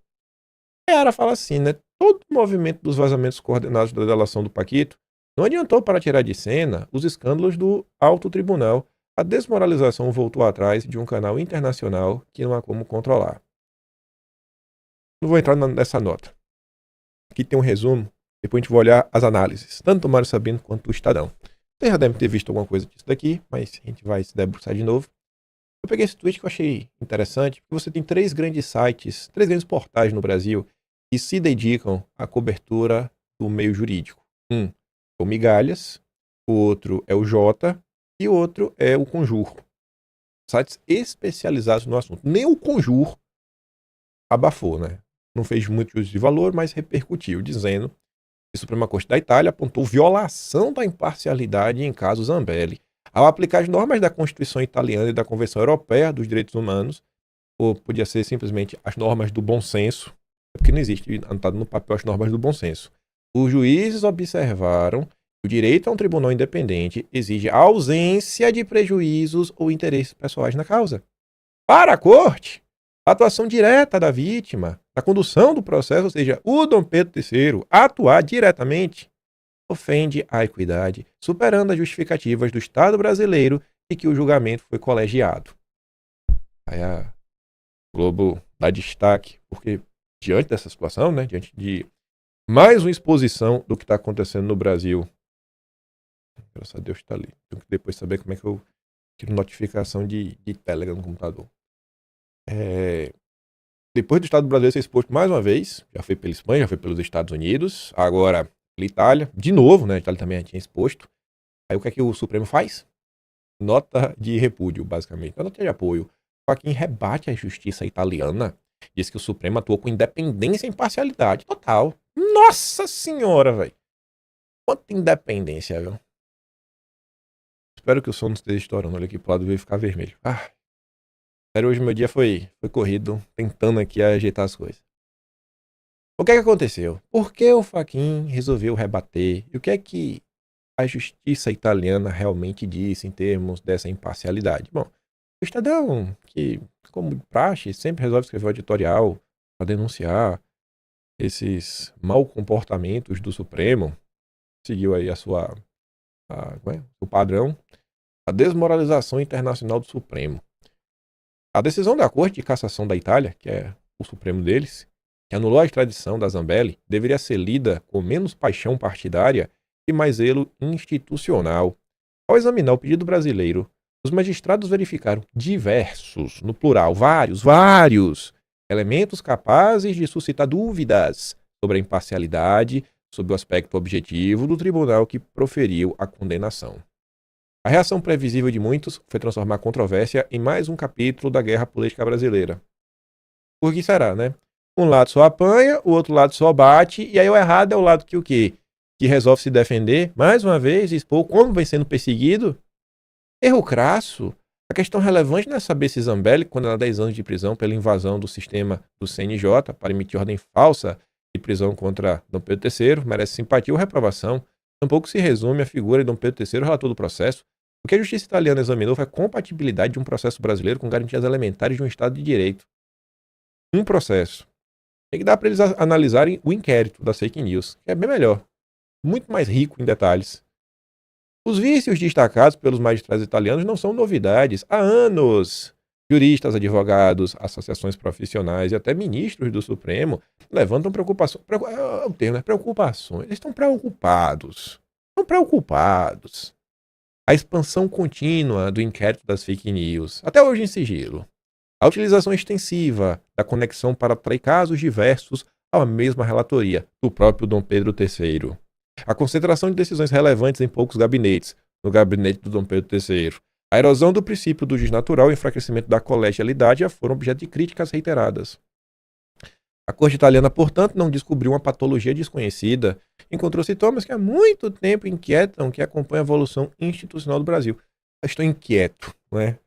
[SPEAKER 5] A Yara fala assim, né? Todo o movimento dos vazamentos coordenados da delação do Paquito não adiantou para tirar de cena os escândalos do Alto Tribunal. A desmoralização voltou atrás de um canal internacional que não há como controlar. Não vou entrar nessa nota. Aqui tem um resumo. Depois a gente vai olhar as análises, tanto do Mário Sabino quanto do Estadão. Você já deve ter visto alguma coisa disso daqui, mas a gente vai se debruçar de novo. Eu peguei esse tweet que eu achei interessante, porque você tem 3 grandes sites, 3 grandes portais no Brasil que se dedicam à cobertura do meio jurídico. Um é o Migalhas, o outro é o Jota e o outro é o Conjur. Sites especializados no assunto. Nem o Conjur abafou, né? Não fez muito juízo de valor, mas repercutiu, dizendo que a Suprema Corte da Itália apontou violação da imparcialidade em caso Zambelli, ao aplicar as normas da Constituição italiana e da Convenção Europeia dos Direitos Humanos, ou podia ser simplesmente as normas do bom senso, porque não existe anotado no papel as normas do bom senso. Os juízes observaram que o direito a um tribunal independente exige a ausência de prejuízos ou interesses pessoais na causa. Para a Corte, a atuação direta da vítima na condução do processo, ou seja, o Dom Pedro III atuar diretamente, ofende a equidade, superando as justificativas do Estado brasileiro de que o julgamento foi colegiado. Aí a Globo dá destaque, porque diante dessa situação, né, diante de mais uma exposição do que está acontecendo no Brasil, graças a Deus está ali. Tenho que depois saber como é que eu tiro notificação de Telegram no computador. Depois do Estado brasileiro ser exposto mais uma vez, já foi pela Espanha, já foi pelos Estados Unidos, agora pela Itália, de novo, né? A Itália também já tinha exposto. Aí o que é que o Supremo faz? Nota de repúdio, basicamente. A nota de apoio. Joaquim rebate a justiça italiana, diz que o Supremo atuou com independência e imparcialidade total. Nossa senhora, velho. Quanta independência, viu? Espero que o som não esteja estourando. Olha aqui pro lado e ficar vermelho. Sério, hoje meu dia foi corrido, tentando aqui ajeitar as coisas. O que é que aconteceu? Por que o Fachin resolveu rebater? E o que é que a justiça italiana realmente disse em termos dessa imparcialidade? Bom, o Estadão, que, como de praxe, sempre resolve escrever um editorial para denunciar esses maus comportamentos do Supremo, seguiu aí o padrão, a desmoralização internacional do Supremo. A decisão da Corte de Cassação da Itália, que é o Supremo deles, que anulou a extradição da Zambelli, deveria ser lida com menos paixão partidária e mais zelo institucional. Ao examinar o pedido brasileiro, os magistrados verificaram diversos, no plural, vários elementos capazes de suscitar dúvidas sobre a imparcialidade, sobre o aspecto objetivo do tribunal que proferiu a condenação. A reação previsível de muitos foi transformar a controvérsia em mais um capítulo da guerra política brasileira. Por que será, né? Um lado só apanha, o outro lado só bate, e aí o errado é o lado que o quê? Que resolve se defender, mais uma vez, expor como vem sendo perseguido. Erro crasso. A questão relevante não é saber se Zambelli, condenado a 10 anos de prisão pela invasão do sistema do CNJ para emitir ordem falsa de prisão contra Dom Pedro III, merece simpatia ou reprovação. Tampouco se resume a figura de Dom Pedro III, relator do processo. O que a justiça italiana examinou foi a compatibilidade de um processo brasileiro com garantias elementares de um Estado de Direito. Um processo. Tem que dar para eles analisarem o inquérito das fake news, que é bem melhor. Muito mais rico em detalhes. Os vícios destacados pelos magistrados italianos não são novidades. Há anos, juristas, advogados, associações profissionais e até ministros do Supremo levantam preocupações. O termo é preocupações. Eles estão preocupados. A expansão contínua do inquérito das fake news, até hoje em sigilo. A utilização extensiva da conexão para atrair casos diversos à mesma relatoria do próprio Dom Pedro III. A concentração de decisões relevantes em poucos gabinetes, no gabinete do Dom Pedro III. A erosão do princípio do juiz natural e o enfraquecimento da colegialidade já foram objeto de críticas reiteradas. A corte italiana, portanto, não descobriu uma patologia desconhecida. Encontrou sintomas que há muito tempo inquietam que acompanham a evolução institucional do Brasil. Eu estou inquieto, não é?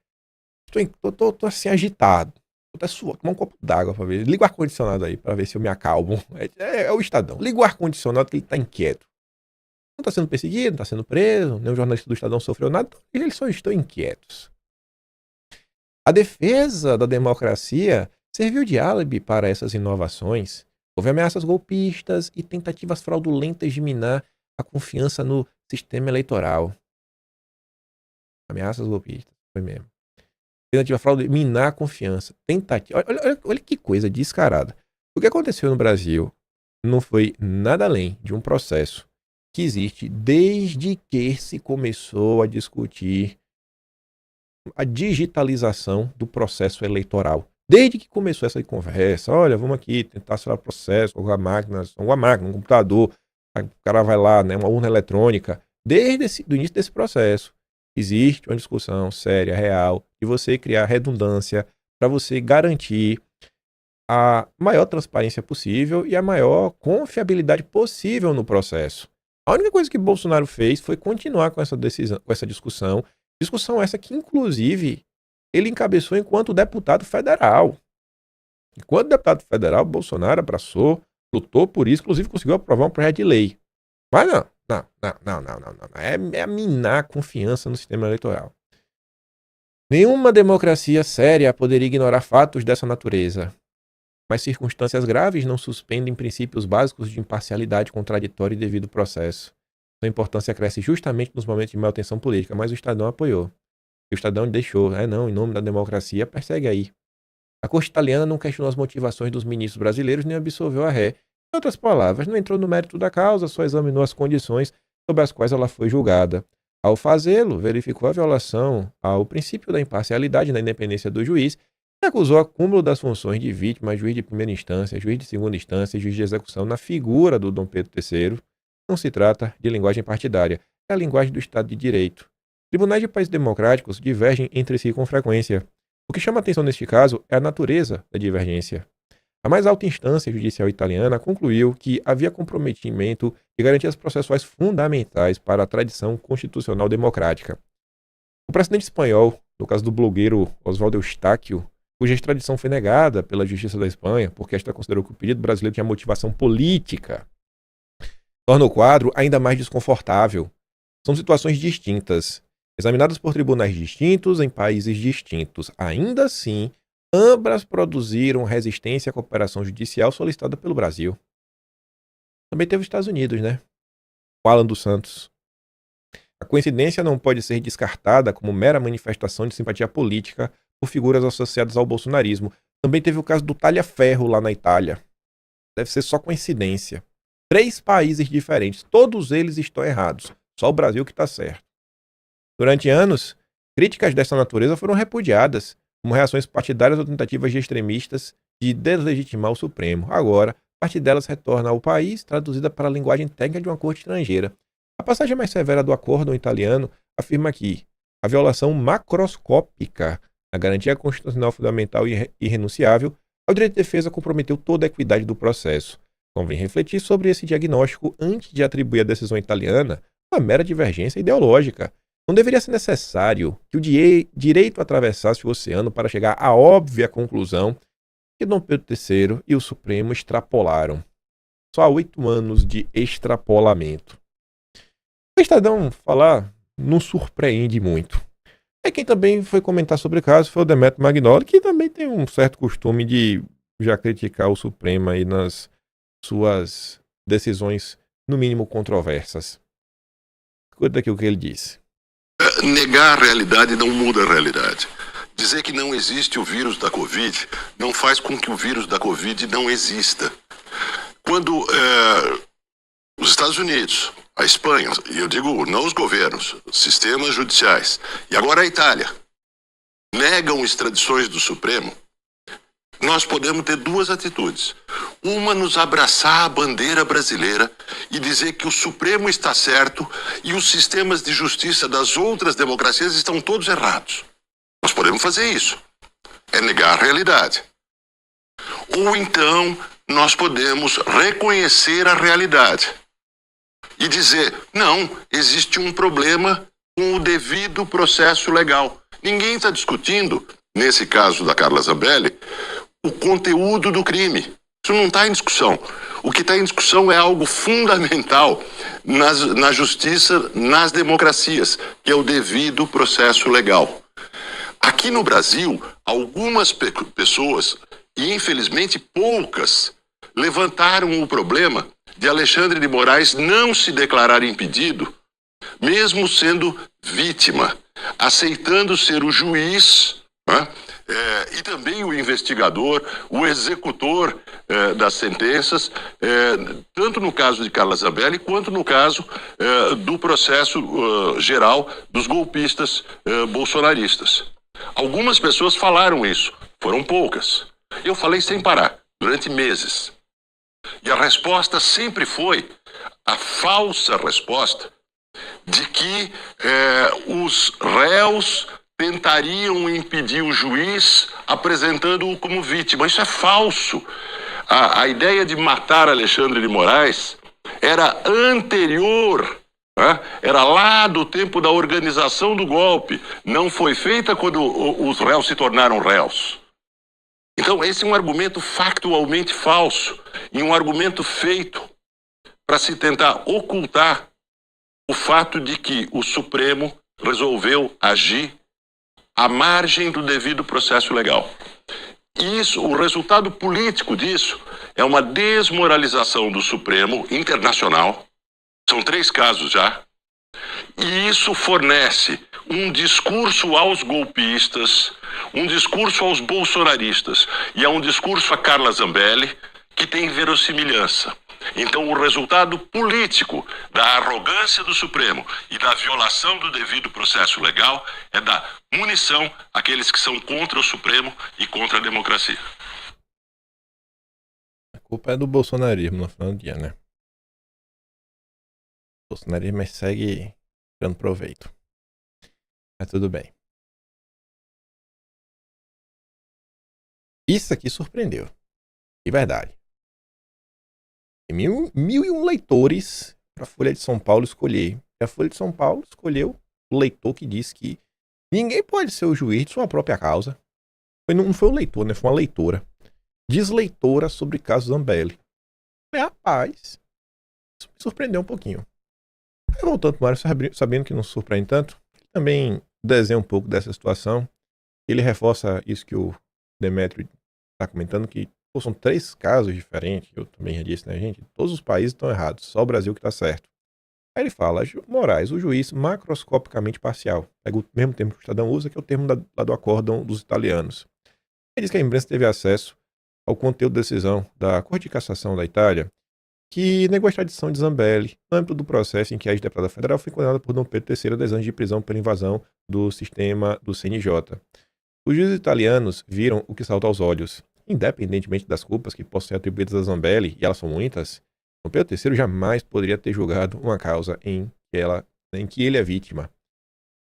[SPEAKER 5] Estou assim agitado. Estou até suando. Tomar um copo d'água para ver. Liga o ar-condicionado aí para ver se eu me acalmo. É o Estadão. Liga o ar-condicionado que ele está inquieto. Não está sendo perseguido, não está sendo preso, nenhum jornalista do Estadão sofreu nada, eles só estão inquietos. A defesa da democracia serviu de álibi para essas inovações. Houve ameaças golpistas e tentativas fraudulentas de minar a confiança no sistema eleitoral. Ameaças golpistas, foi mesmo. Tentativa fraudulenta, minar a confiança. Tentativa. Olha que coisa descarada. O que aconteceu no Brasil não foi nada além de um processo que existe desde que se começou a discutir a digitalização do processo eleitoral. Desde que começou essa conversa, olha, vamos aqui tentar acelerar o processo com uma máquina, um computador, o cara vai lá, né, uma urna eletrônica. Desde o início desse processo, existe uma discussão séria, real, de você criar redundância para você garantir a maior transparência possível e a maior confiabilidade possível no processo. A única coisa que Bolsonaro fez foi continuar com essa decisão, com essa discussão essa que, inclusive, ele encabeçou enquanto deputado federal. Enquanto deputado federal, Bolsonaro abraçou, lutou por isso, inclusive conseguiu aprovar um projeto de lei. Mas não. É minar a confiança no sistema eleitoral. Nenhuma democracia séria poderia ignorar fatos dessa natureza. Mas circunstâncias graves não suspendem princípios básicos de imparcialidade, contraditório e devido processo. Sua importância cresce justamente nos momentos de maior tensão política, mas o Estadão apoiou. E o Estadão deixou, em nome da democracia, persegue aí. A corte italiana não questionou as motivações dos ministros brasileiros nem absolveu a ré. Em outras palavras, não entrou no mérito da causa, só examinou as condições sobre as quais ela foi julgada. Ao fazê-lo, verificou a violação ao princípio da imparcialidade e da independência do juiz e acusou o acúmulo das funções de vítima, juiz de primeira instância, juiz de segunda instância e juiz de execução na figura do Dom Pedro III. Não se trata de linguagem partidária, é a linguagem do Estado de Direito. Tribunais de países democráticos divergem entre si com frequência. O que chama atenção neste caso é a natureza da divergência. A mais alta instância judicial italiana concluiu que havia comprometimento de garantias processuais fundamentais para a tradição constitucional democrática. O precedente espanhol, no caso do blogueiro Oswaldo Eustáquio, cuja extradição foi negada pela Justiça da Espanha, porque esta considerou que o pedido brasileiro tinha motivação política, torna o quadro ainda mais desconfortável. São situações distintas, examinadas por tribunais distintos em países distintos. Ainda assim, ambas produziram resistência à cooperação judicial solicitada pelo Brasil. Também teve os Estados Unidos, né? O Alan dos Santos. A coincidência não pode ser descartada como mera manifestação de simpatia política por figuras associadas ao bolsonarismo. Também teve o caso do Talhaferro lá na Itália. Deve ser só coincidência. 3 países diferentes, todos eles estão errados. Só o Brasil que está certo. Durante anos, críticas dessa natureza foram repudiadas como reações partidárias ou tentativas de extremistas de deslegitimar o Supremo. Agora, parte delas retorna ao país, traduzida para a linguagem técnica de uma corte estrangeira. A passagem mais severa do acórdão italiano afirma que a violação macroscópica da garantia constitucional fundamental e irrenunciável ao direito de defesa comprometeu toda a equidade do processo. Convém refletir sobre esse diagnóstico antes de atribuir à decisão italiana uma mera divergência ideológica. Não deveria ser necessário que o direito atravessasse o oceano para chegar à óbvia conclusão que Dom Pedro III e o Supremo extrapolaram. Só há 8 anos de extrapolamento. O Estadão falar não surpreende muito. Quem também foi comentar sobre o caso foi o Demetrio Magnoli, que também tem um certo costume de já criticar o Supremo aí nas suas decisões, no mínimo, controversas. Escuta aqui o que ele disse.
[SPEAKER 12] Negar a realidade não muda a realidade. Dizer que não existe o vírus da Covid não faz com que o vírus da Covid não exista. Quando os Estados Unidos, a Espanha, e eu digo não os governos, sistemas judiciais, e agora a Itália, negam extradições do Supremo, nós podemos ter 2 atitudes. Uma, nos abraçar a bandeira brasileira e dizer que o Supremo está certo e os sistemas de justiça das outras democracias estão todos errados. Nós podemos fazer isso. É negar a realidade. Ou então, nós podemos reconhecer a realidade e dizer, não, existe um problema com o devido processo legal. Ninguém está discutindo, nesse caso da Carla Zambelli, o conteúdo do crime. Isso não está em discussão. O que está em discussão é algo fundamental na justiça, nas democracias, que é o devido processo legal. Aqui no Brasil, algumas pessoas, e infelizmente poucas, levantaram o problema de Alexandre de Moraes não se declarar impedido, mesmo sendo vítima, aceitando ser o juiz, né? E também o investigador, o executor das sentenças, tanto no caso de Carla Zambelli, quanto no caso do processo geral dos golpistas bolsonaristas. Algumas pessoas falaram isso, foram poucas. Eu falei sem parar, durante meses. E a resposta sempre foi a falsa resposta de que os réus tentariam impedir o juiz apresentando-o como vítima. Isso é falso. A ideia de matar Alexandre de Moraes era anterior, né? Era lá do tempo da organização do golpe. Não foi feita quando os réus se tornaram réus. Então, esse é um argumento factualmente falso e um argumento feito para se tentar ocultar o fato de que o Supremo resolveu agir à margem do devido processo legal. Isso, o resultado político disso é uma desmoralização do Supremo internacional. São 3 casos já. E isso fornece um discurso aos golpistas, um discurso aos bolsonaristas e um discurso a Carla Zambelli que tem verossimilhança. Então, o resultado político da arrogância do Supremo e da violação do devido processo legal é dar munição àqueles que são contra o Supremo e contra a democracia.
[SPEAKER 13] A culpa é do bolsonarismo no final do dia, né? O bolsonarismo segue dando proveito. Mas tudo bem. Isso aqui surpreendeu. De verdade. Tem 1.001 leitores para a Folha de São Paulo escolher. E a Folha de São Paulo escolheu o leitor que disse que ninguém pode ser o juiz de sua própria causa. Não foi um leitor, né? Foi uma leitora. Desleitora sobre caso Zambelli. Rapaz, isso me surpreendeu um pouquinho. Aí, voltando para o Mário, sabendo que não surpreende tanto, ele também desenha um pouco dessa situação. Ele reforça isso que o Demétrio está comentando, que são 3 casos diferentes. Eu também já disse, né, gente? Todos os países estão errados, só o Brasil que está certo. Aí ele fala, Moraes, o juiz macroscopicamente parcial. Pega o mesmo termo que o Estadão usa, que é o termo lá do acórdão dos italianos. Ele diz que a imprensa teve acesso ao conteúdo da decisão da Corte de Cassação da Itália, que negou a extradição de Zambelli no âmbito do processo em que a ex-deputada federal foi condenada por Dom Pedro III a 10 anos de prisão pela invasão do sistema do CNJ. Os juízes italianos viram o que salta aos olhos. Independentemente das culpas que possam ser atribuídas a Zambelli, e elas são muitas, Dom Pedro III jamais poderia ter julgado uma causa em que ele é vítima.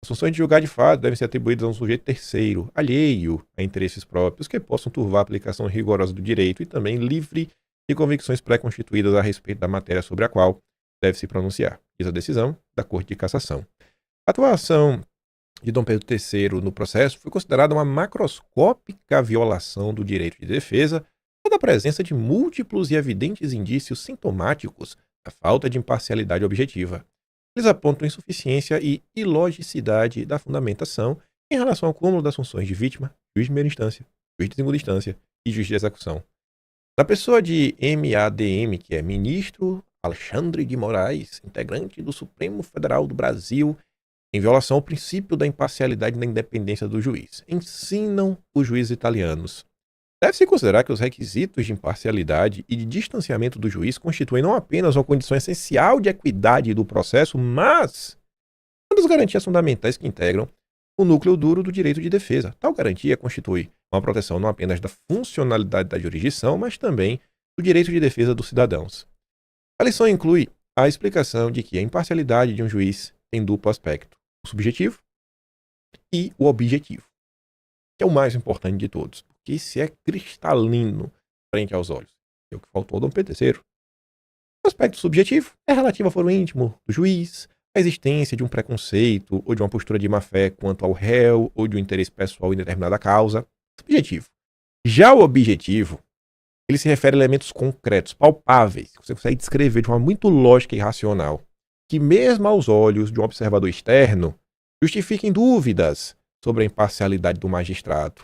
[SPEAKER 13] As funções de julgar de fato devem ser atribuídas a um sujeito terceiro, alheio a interesses próprios, que possam turvar a aplicação rigorosa do direito e também livre de convicções pré-constituídas a respeito da matéria sobre a qual deve se pronunciar. Diz a decisão da Corte de Cassação. A atuação de Dom Pedro III no processo foi considerada uma macroscópica violação do direito de defesa, dada a presença de múltiplos e evidentes indícios sintomáticos da falta de imparcialidade objetiva. Eles apontam insuficiência e ilogicidade da fundamentação em relação ao cúmulo das funções de vítima, juiz de primeira instância, juiz de segunda instância e juiz de execução. Na pessoa de MADM, que é ministro Alexandre de Moraes, integrante do Supremo Federal do Brasil, em violação ao princípio da imparcialidade e da independência do juiz, ensinam os juízes italianos. Deve-se considerar que os requisitos de imparcialidade e de distanciamento do juiz constituem não apenas uma condição essencial de equidade do processo, mas uma das garantias fundamentais que integram o núcleo duro do direito de defesa. Tal garantia constitui uma proteção não apenas da funcionalidade da jurisdição, mas também do direito de defesa dos cidadãos. A lição inclui a explicação de que a imparcialidade de um juiz tem duplo aspecto, o subjetivo e o objetivo, que é o mais importante de todos, porque esse é cristalino frente aos olhos. É o que faltou a Dom Pedro III. O aspecto subjetivo é relativo ao foro íntimo do juiz, a existência de um preconceito ou de uma postura de má-fé quanto ao réu ou de um interesse pessoal em determinada causa. Subjetivo. Já o objetivo, ele se refere a elementos concretos, palpáveis, que você consegue descrever de forma muito lógica e racional, que mesmo aos olhos de um observador externo, justifiquem dúvidas sobre a imparcialidade do magistrado.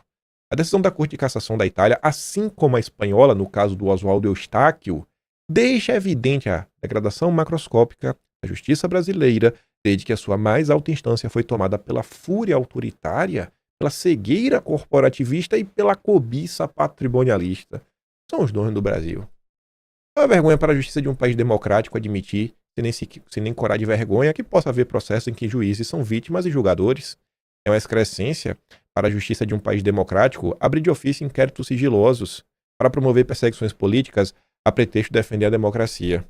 [SPEAKER 13] A decisão da Corte de Cassação da Itália, assim como a espanhola, no caso do Oswaldo Eustáquio, deixa evidente a degradação macroscópica da justiça brasileira desde que a sua mais alta instância foi tomada pela fúria autoritária, pela cegueira corporativista e pela cobiça patrimonialista. São os donos do Brasil. É uma vergonha para a justiça de um país democrático admitir, sem nem corar de vergonha, que possa haver processo em que juízes são vítimas e julgadores. É uma excrescência para a justiça de um país democrático abrir de ofício inquéritos sigilosos para promover perseguições políticas a pretexto de defender a democracia.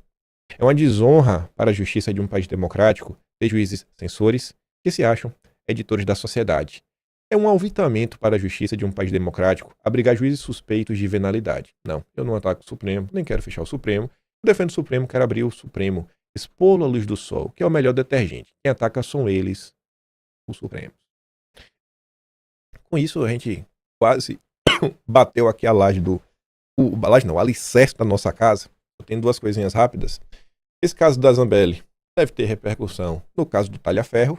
[SPEAKER 13] É uma desonra para a justiça de um país democrático ter juízes censores que se acham editores da sociedade. É um alvitamento para a justiça de um país democrático abrigar juízes suspeitos de venalidade. Não, eu não ataco o Supremo, nem quero fechar o Supremo. Eu defendo o Supremo, quero abrir o Supremo, expô-lo à luz do sol, que é o melhor detergente. Quem ataca são eles, o Supremo. Com isso, a gente quase bateu aqui a laje o alicerce da nossa casa. Eu tenho duas coisinhas rápidas. Esse caso da Zambelli deve ter repercussão no caso do Talhaferro.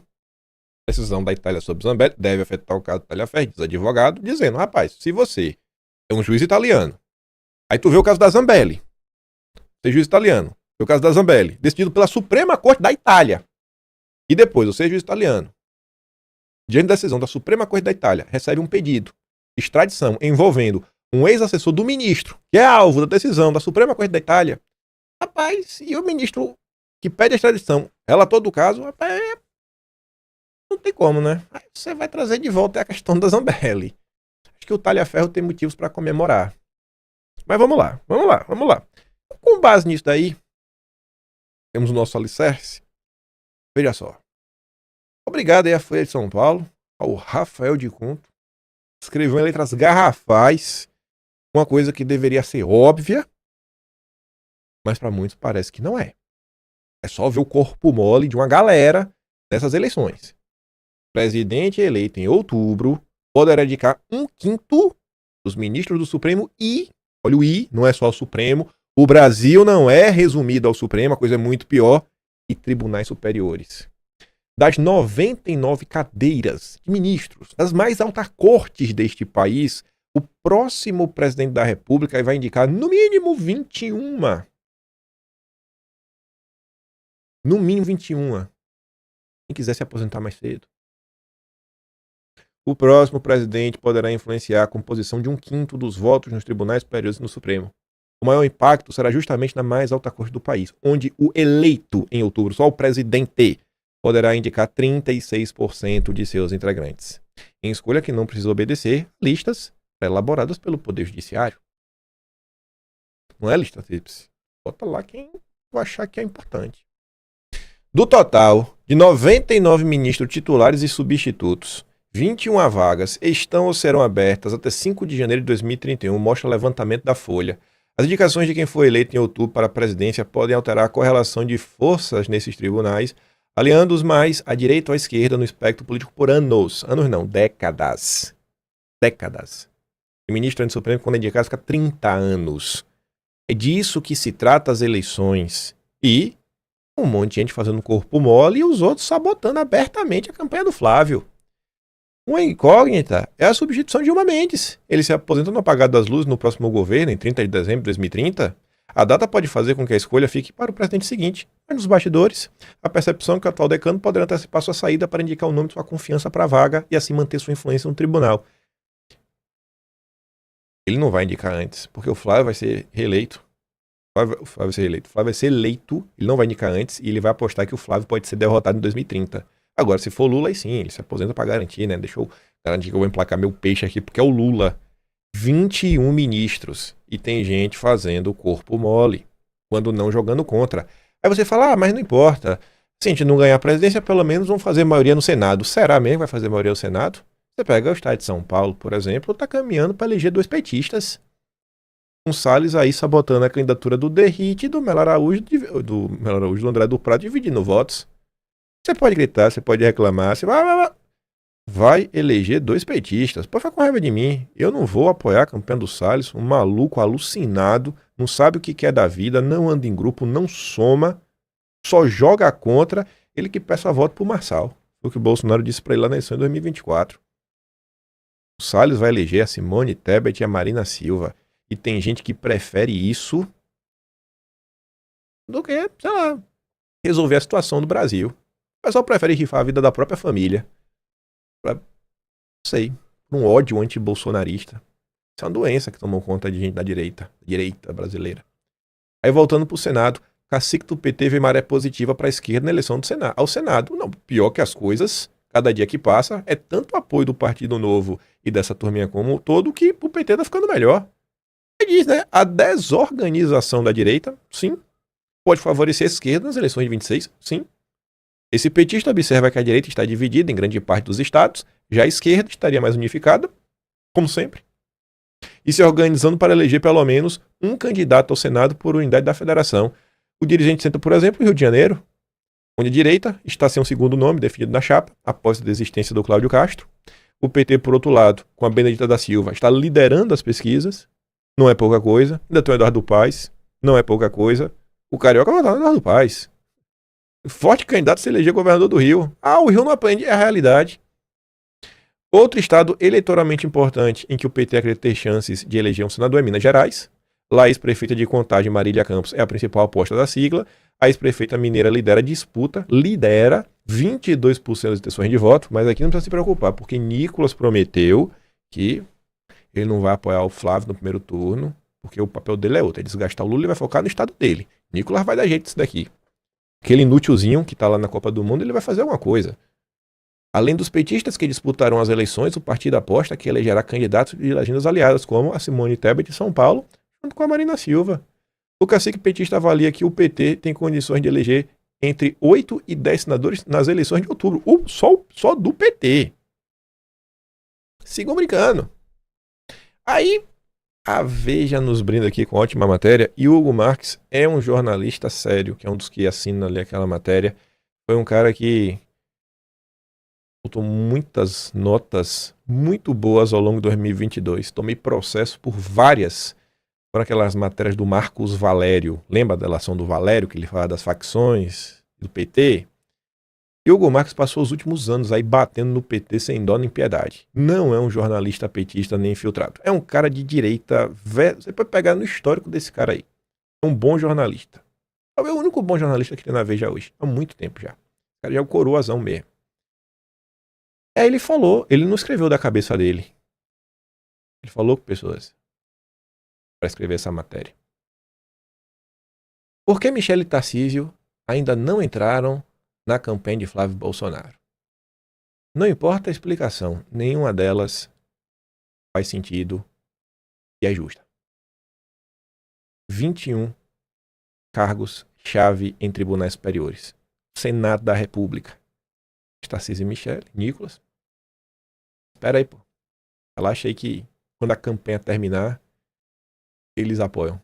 [SPEAKER 13] A decisão da Itália sobre Zambelli deve afetar o caso do Talhaferro, diz advogado, dizendo, rapaz, se você é um juiz italiano, aí tu vê o caso da Zambelli, você é juiz italiano, vê o caso da Zambelli, decidido pela Suprema Corte da Itália, e depois você é juiz italiano, diante da decisão da Suprema Corte da Itália, recebe um pedido de extradição envolvendo um ex-assessor do ministro, que é alvo da decisão da Suprema Corte da Itália. Rapaz, e o ministro que pede a extradição, relator do caso, rapaz, não tem como, né? Aí você vai trazer de volta a questão da Zambelli. Acho que o Talhaferro tem motivos para comemorar. Mas vamos lá. Com base nisso daí, temos o nosso alicerce. Veja só. Obrigado aí à Folha de São Paulo, ao Rafael de Cunto. Escreveu em letras garrafais uma coisa que deveria ser óbvia, mas para muitos parece que não é. É só ver o corpo mole de uma galera dessas eleições. Presidente eleito em outubro poderá indicar 1/5 dos ministros do Supremo e, olha o I, não é só o Supremo, o Brasil não é resumido ao Supremo, a coisa é muito pior, e tribunais superiores. Das 99 cadeiras de ministros, das mais altas cortes deste país, o próximo presidente da República vai indicar no mínimo 21. No mínimo 21. Quem quiser se aposentar mais cedo. O próximo presidente poderá influenciar a composição de 1/5 dos votos nos tribunais superiores e no Supremo. O maior impacto será justamente na mais alta corte do país, onde o eleito em outubro, só o presidente, poderá indicar 36% de seus integrantes. Em escolha que não precisa obedecer listas elaboradas pelo Poder Judiciário. Não é lista tríplice. Bota lá quem tu achar que é importante. Do total de 99 ministros titulares e substitutos, 21 vagas estão ou serão abertas até 5 de janeiro de 2031, mostra o levantamento da Folha. As indicações de quem foi eleito em outubro para a presidência podem alterar a correlação de forças nesses tribunais, aliando-os mais à direita ou à esquerda no espectro político por anos. Anos não, décadas. Décadas. O ministro do Supremo, quando é indicado, fica 30 anos. É disso que se trata as eleições. E um monte de gente fazendo corpo mole e os outros sabotando abertamente a campanha do Flávio. Uma incógnita é a substituição de Gilmar Mendes. Ele se aposenta no apagar das luzes no próximo governo, em 30 de dezembro de 2030. A data pode fazer com que a escolha fique para o presidente seguinte. Mas nos bastidores, a percepção é que o atual decano poderá antecipar sua saída para indicar o nome de sua confiança para a vaga e assim manter sua influência no tribunal. Ele não vai indicar antes, porque o Flávio vai ser reeleito. O Flávio vai ser eleito, ele não vai indicar antes e ele vai apostar que o Flávio pode ser derrotado em 2030. Agora, se for Lula, aí sim, ele se aposenta para garantir, né? Deixa eu garantir que eu vou emplacar meu peixe aqui, porque é o Lula. 21 ministros. E tem gente fazendo o corpo mole, quando não jogando contra. Aí você fala, mas não importa. Se a gente não ganhar a presidência, pelo menos vão fazer maioria no Senado. Será mesmo que vai fazer maioria no Senado? Você pega o estado de São Paulo, por exemplo, tá caminhando para eleger 2 petistas. Um Salles aí sabotando a candidatura do Derrite e do Melo Araújo, do André do Prado, dividindo votos. Você pode gritar, você pode reclamar, você vai eleger 2 petistas. Pode ficar com raiva de mim. Eu não vou apoiar a campanha do Salles, um maluco alucinado, não sabe o que quer da vida, não anda em grupo, não soma, só joga contra. Ele que peça voto pro Marçal. Foi o que o Bolsonaro disse para ele lá na eleição de 2024. O Salles vai eleger a Simone Tebet e a Marina Silva. E tem gente que prefere isso do que, sei lá, resolver a situação do Brasil. O pessoal prefere rifar a vida da própria família. Não sei, um ódio anti-bolsonarista. Isso é uma doença que tomou conta de gente da direita brasileira. Aí voltando pro Senado, cacique do PT vê maré positiva para a esquerda na eleição ao Senado. Não, pior que as coisas, cada dia que passa, é tanto apoio do Partido Novo e dessa turminha como um todo que o PT tá ficando melhor. Ele diz, né? A desorganização da direita, sim, pode favorecer a esquerda nas eleições de 26, sim. Esse petista observa que a direita está dividida em grande parte dos estados, Já a esquerda estaria mais unificada, como sempre, e se organizando para eleger pelo menos um candidato ao Senado por unidade da federação. O dirigente senta, por exemplo, em Rio de Janeiro, onde a direita está sem um segundo nome definido na chapa, após a desistência do Cláudio Castro. O PT, por outro lado, com a Benedita da Silva, está liderando as pesquisas, não é pouca coisa. Ainda tem o Eduardo Paes, não é pouca coisa. O Carioca vai votar no Eduardo Paes. Forte candidato a se eleger governador do Rio. O Rio não aprende, é a realidade. Outro estado eleitoralmente importante em que o PT acredita ter chances de eleger um senador é Minas Gerais. Lá, a ex-prefeita de Contagem, Marília Campos, é a principal aposta da sigla. A ex-prefeita mineira lidera a disputa, lidera 22% das intenções de voto, mas aqui não precisa se preocupar, porque Nicolas prometeu que ele não vai apoiar o Flávio no primeiro turno, porque o papel dele é outro, é desgastar o Lula e vai focar no estado dele. Nicolas vai dar jeito disso daqui. Aquele inútilzinho que está lá na Copa do Mundo, ele vai fazer alguma coisa. Além dos petistas que disputarão as eleições, o partido aposta que elegerá candidatos de legendas aliadas, como a Simone Tebet de São Paulo, junto com a Marina Silva. O cacique petista avalia que o PT tem condições de eleger entre 8 e 10 senadores nas eleições de outubro. Só do PT. Sigam brincando. Aí, a Veja nos brinda aqui com ótima matéria. E o Hugo Marques é um jornalista sério, que é um dos que assina ali aquela matéria. Foi um cara que botou muitas notas muito boas ao longo de 2022. Tomei processo por várias. Foram aquelas matérias do Marcos Valério. Lembra da relação do Valério, que ele fala das facções do PT? E o Hugo Marques passou os últimos anos aí batendo no PT sem dó nem piedade. Não é um jornalista petista nem infiltrado. É um cara de direita. Você pode pegar no histórico desse cara aí. É um bom jornalista. É o único bom jornalista que tem na Veja hoje. Há muito tempo já. O cara já é o coroazão mesmo. Aí ele falou, ele não escreveu da cabeça dele. Ele falou com pessoas para escrever essa matéria. Por que Michele e Tarcísio ainda não entraram na campanha de Flávio Bolsonaro? Não importa a explicação, nenhuma delas faz sentido e é justa. 21 cargos-chave em tribunais superiores. Senado da República. Tarcísio e Michele, Nicolas. Espera aí, pô. Relaxa aí que quando a campanha terminar, eles apoiam.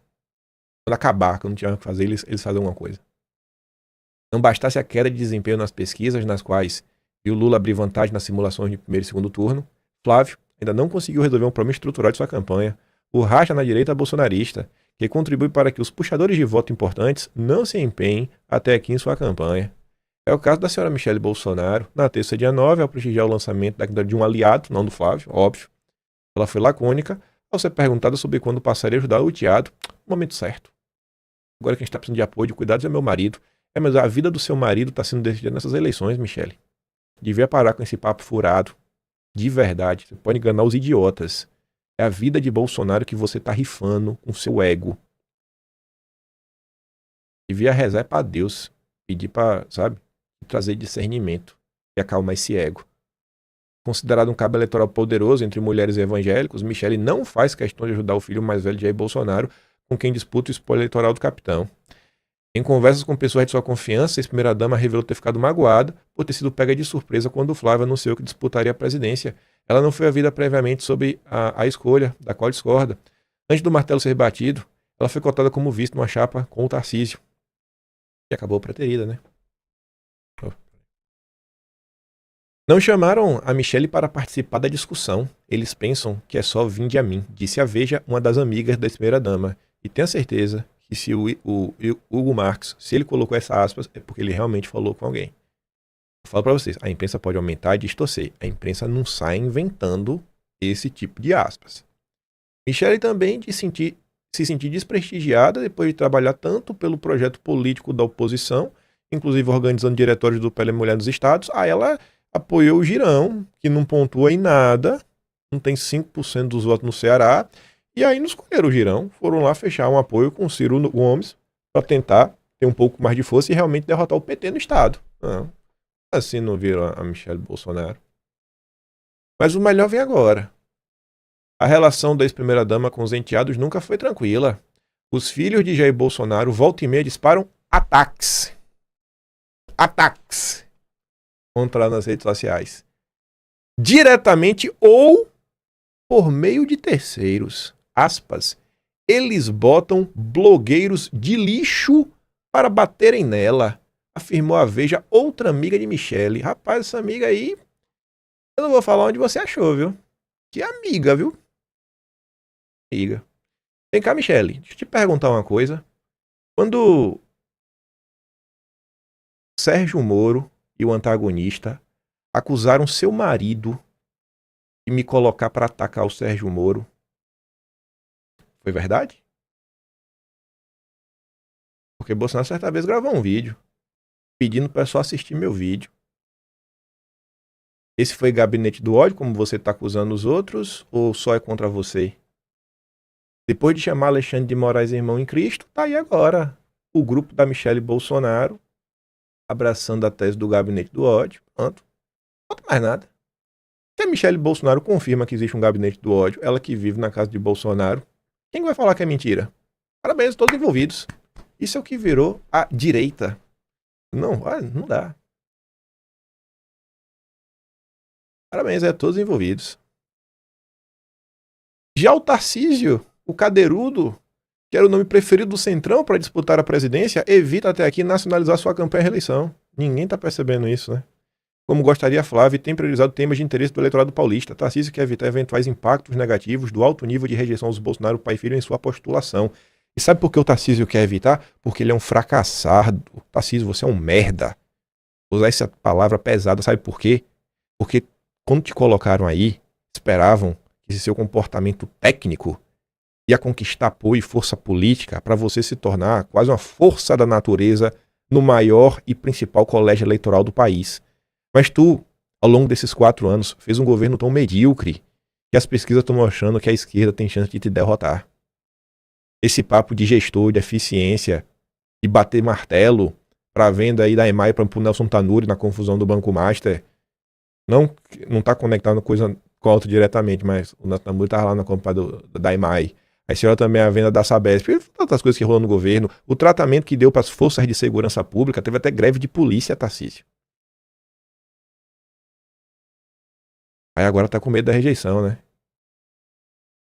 [SPEAKER 13] Quando acabar, quando não tiver o que fazer, eles fazem alguma coisa. Não bastasse a queda de desempenho nas pesquisas, nas quais viu Lula abrir vantagem nas simulações de primeiro e segundo turno, Flávio ainda não conseguiu resolver um problema estrutural de sua campanha. O racha na direita bolsonarista, que contribui para que os puxadores de voto importantes não se empenhem até aqui em sua campanha. É o caso da senhora Michele Bolsonaro, na terça dia 9, ao prestigiar o lançamento de um aliado, não do Flávio, óbvio. Ela foi lacônica ao ser perguntada sobre quando passaria a ajudar o teado. No momento certo. Agora quem está precisando de apoio, de cuidados é meu marido. Mas a vida do seu marido está sendo decidida nessas eleições, Michele. Devia parar com esse papo furado. De verdade. Você pode enganar os idiotas. É a vida de Bolsonaro que você está rifando com seu ego. Devia rezar para Deus. Pedir para, sabe? Trazer discernimento e acalmar esse ego. Considerado um cabo eleitoral poderoso entre mulheres e evangélicos, Michele não faz questão de ajudar o filho mais velho de Jair Bolsonaro, com quem disputa o espólio eleitoral do capitão. Em conversas com pessoas de sua confiança, a ex-primeira-dama revelou ter ficado magoada por ter sido pega de surpresa quando o Flávio anunciou que disputaria a presidência. Ela não foi ouvida previamente sobre a escolha, da qual discorda. Antes do martelo ser batido, ela foi cotada como vice numa chapa com o Tarcísio. E acabou preterida, né? Não chamaram a Michele para participar da discussão. Eles pensam que é só vinde a mim, disse a Veja, uma das amigas da ex-primeira-dama. E tenha certeza que se o Hugo Marques, se ele colocou essa aspas, é porque ele realmente falou com alguém. Eu falo para vocês, a imprensa pode aumentar e distorcer. A imprensa não sai inventando esse tipo de aspas. Michele também se sentir desprestigiada depois de trabalhar tanto pelo projeto político da oposição, inclusive organizando diretórios do PL Mulher nos Estados, aí ela apoiou o Girão, que não pontua em nada, não tem 5% dos votos no Ceará, e aí não escolheram o Girão, foram lá fechar um apoio com o Ciro Gomes para tentar ter um pouco mais de força e realmente derrotar o PT no Estado. Não, assim não viram a Michele Bolsonaro. Mas o melhor vem agora. A relação da ex-primeira-dama com os enteados nunca foi tranquila. Os filhos de Jair Bolsonaro, volta e meia, disparam ataques contra ela nas redes sociais. diretamente ou por meio de terceiros. Aspas. Eles botam blogueiros de lixo para baterem nela, afirmou a Veja, outra amiga de Michele. Rapaz, essa amiga aí, eu não vou falar onde você achou, viu? Que amiga, viu? Amiga. Vem cá, Michele, deixa eu te perguntar uma coisa. Quando Sérgio Moro e o antagonista acusaram seu marido de me colocar para atacar o Sérgio Moro, foi verdade? Porque Bolsonaro certa vez gravou um vídeo pedindo para o pessoal assistir meu vídeo. Esse foi gabinete do ódio, como você está acusando os outros, ou só é contra você? Depois de chamar Alexandre de Moraes irmão em Cristo, tá aí agora o grupo da Michele Bolsonaro abraçando a tese do gabinete do ódio. Pronto. Não falta mais nada. Se a Michele Bolsonaro confirma que existe um gabinete do ódio, ela que vive na casa de Bolsonaro, quem vai falar que é mentira? Parabéns a todos envolvidos. Isso é o que virou a direita. Não, não dá. Parabéns a todos envolvidos. Já o Tarcísio, o cadeirudo, que era o nome preferido do Centrão para disputar a presidência, evita até aqui nacionalizar sua campanha à reeleição. Ninguém está percebendo isso, né? Como gostaria Flávio, tem priorizado temas de interesse do eleitorado paulista. Tarcísio quer evitar eventuais impactos negativos do alto nível de rejeição aos Bolsonaro pai e filho em sua postulação. E sabe por que o Tarcísio quer evitar? Porque ele é um fracassado. Tarcísio, você é um merda. Vou usar essa palavra pesada, sabe por quê? Porque quando te colocaram aí, esperavam que esse seu comportamento técnico ia conquistar apoio e força política para você se tornar quase uma força da natureza no maior e principal colégio eleitoral do país. Mas tu, ao longo desses 4 anos, fez um governo tão medíocre que as pesquisas estão mostrando que a esquerda tem chance de te derrotar. Esse papo de gestor, de eficiência, de bater martelo para a venda aí da EMAI para o Nelson Tanuri na confusão do Banco Master, não está conectado coisa com a outra diretamente, mas o Nelson Tanuri estava lá na compra da EMAI. Aí se olha também a venda da Sabesp, tantas coisas que rolou no governo, o tratamento que deu para as forças de segurança pública, teve até greve de polícia, Tarcísio. Aí agora tá com medo da rejeição, né?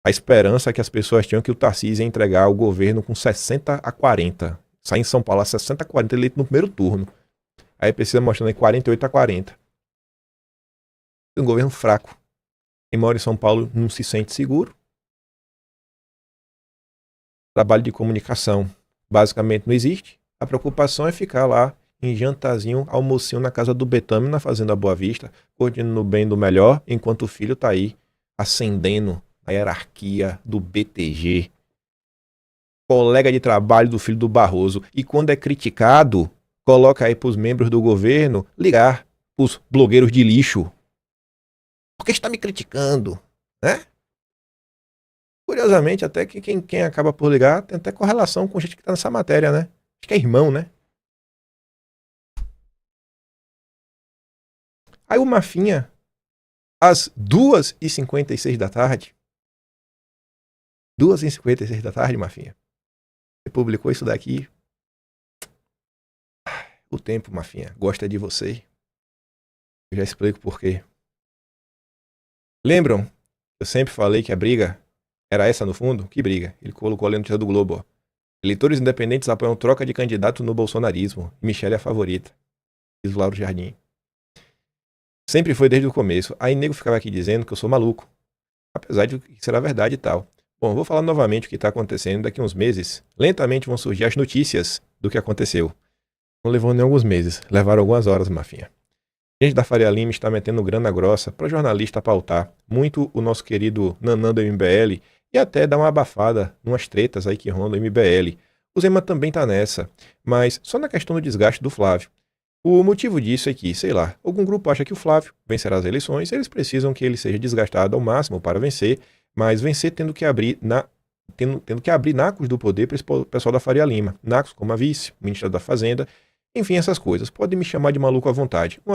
[SPEAKER 13] A esperança que as pessoas tinham que o Tarcísio ia entregar o governo com 60-40. Sai em São Paulo a 60-40 eleito no primeiro turno. Aí precisa mostrando aí 48-40. Um governo fraco. Quem mora em São Paulo não se sente seguro. Trabalho de comunicação basicamente não existe. A preocupação é ficar lá em jantarzinho, almocinho na casa do Betame, na Fazenda Boa Vista, curtindo no bem do melhor, enquanto o filho tá aí ascendendo a hierarquia do BTG. Colega de trabalho do filho do Barroso. E quando é criticado, coloca aí pros membros do governo ligar pros blogueiros de lixo. Por que está me criticando? Né? Curiosamente, até que quem acaba por ligar tem até correlação com gente que tá nessa matéria, né? Acho que é irmão, né? Aí o Mafinha, às 2h56 da tarde, 2h56 da tarde, Mafinha, você publicou isso daqui. O tempo, Mafinha, gosta de você. Eu já explico por quê. Lembram? Eu sempre falei que a briga era essa no fundo? Que briga? Ele colocou ali no notícia do Globo, ó. Eleitores independentes apoiam troca de candidato no bolsonarismo. Michele é a favorita. Diz o Lauro Jardim. Sempre foi desde o começo. Aí nego ficava aqui dizendo que eu sou maluco. Apesar de que será verdade e tal. Bom, vou falar novamente o que está acontecendo. Daqui a uns meses, lentamente vão surgir as notícias do que aconteceu. Não levou nem alguns meses. Levaram algumas horas, Mafinha. Gente da Faria Lima está metendo grana grossa para jornalista pautar muito o nosso querido Nanã do MBL e até dar uma abafada numas tretas aí que rondam o MBL. O Zema também tá nessa, mas só na questão do desgaste do Flávio. O motivo disso é que, sei lá, algum grupo acha que o Flávio vencerá as eleições, eles precisam que ele seja desgastado ao máximo para vencer, mas vencer tendo que abrir nacos do poder para esse pessoal da Faria Lima. Nacos como a vice, o Ministério da Fazenda, enfim, essas coisas. Pode me chamar de maluco à vontade.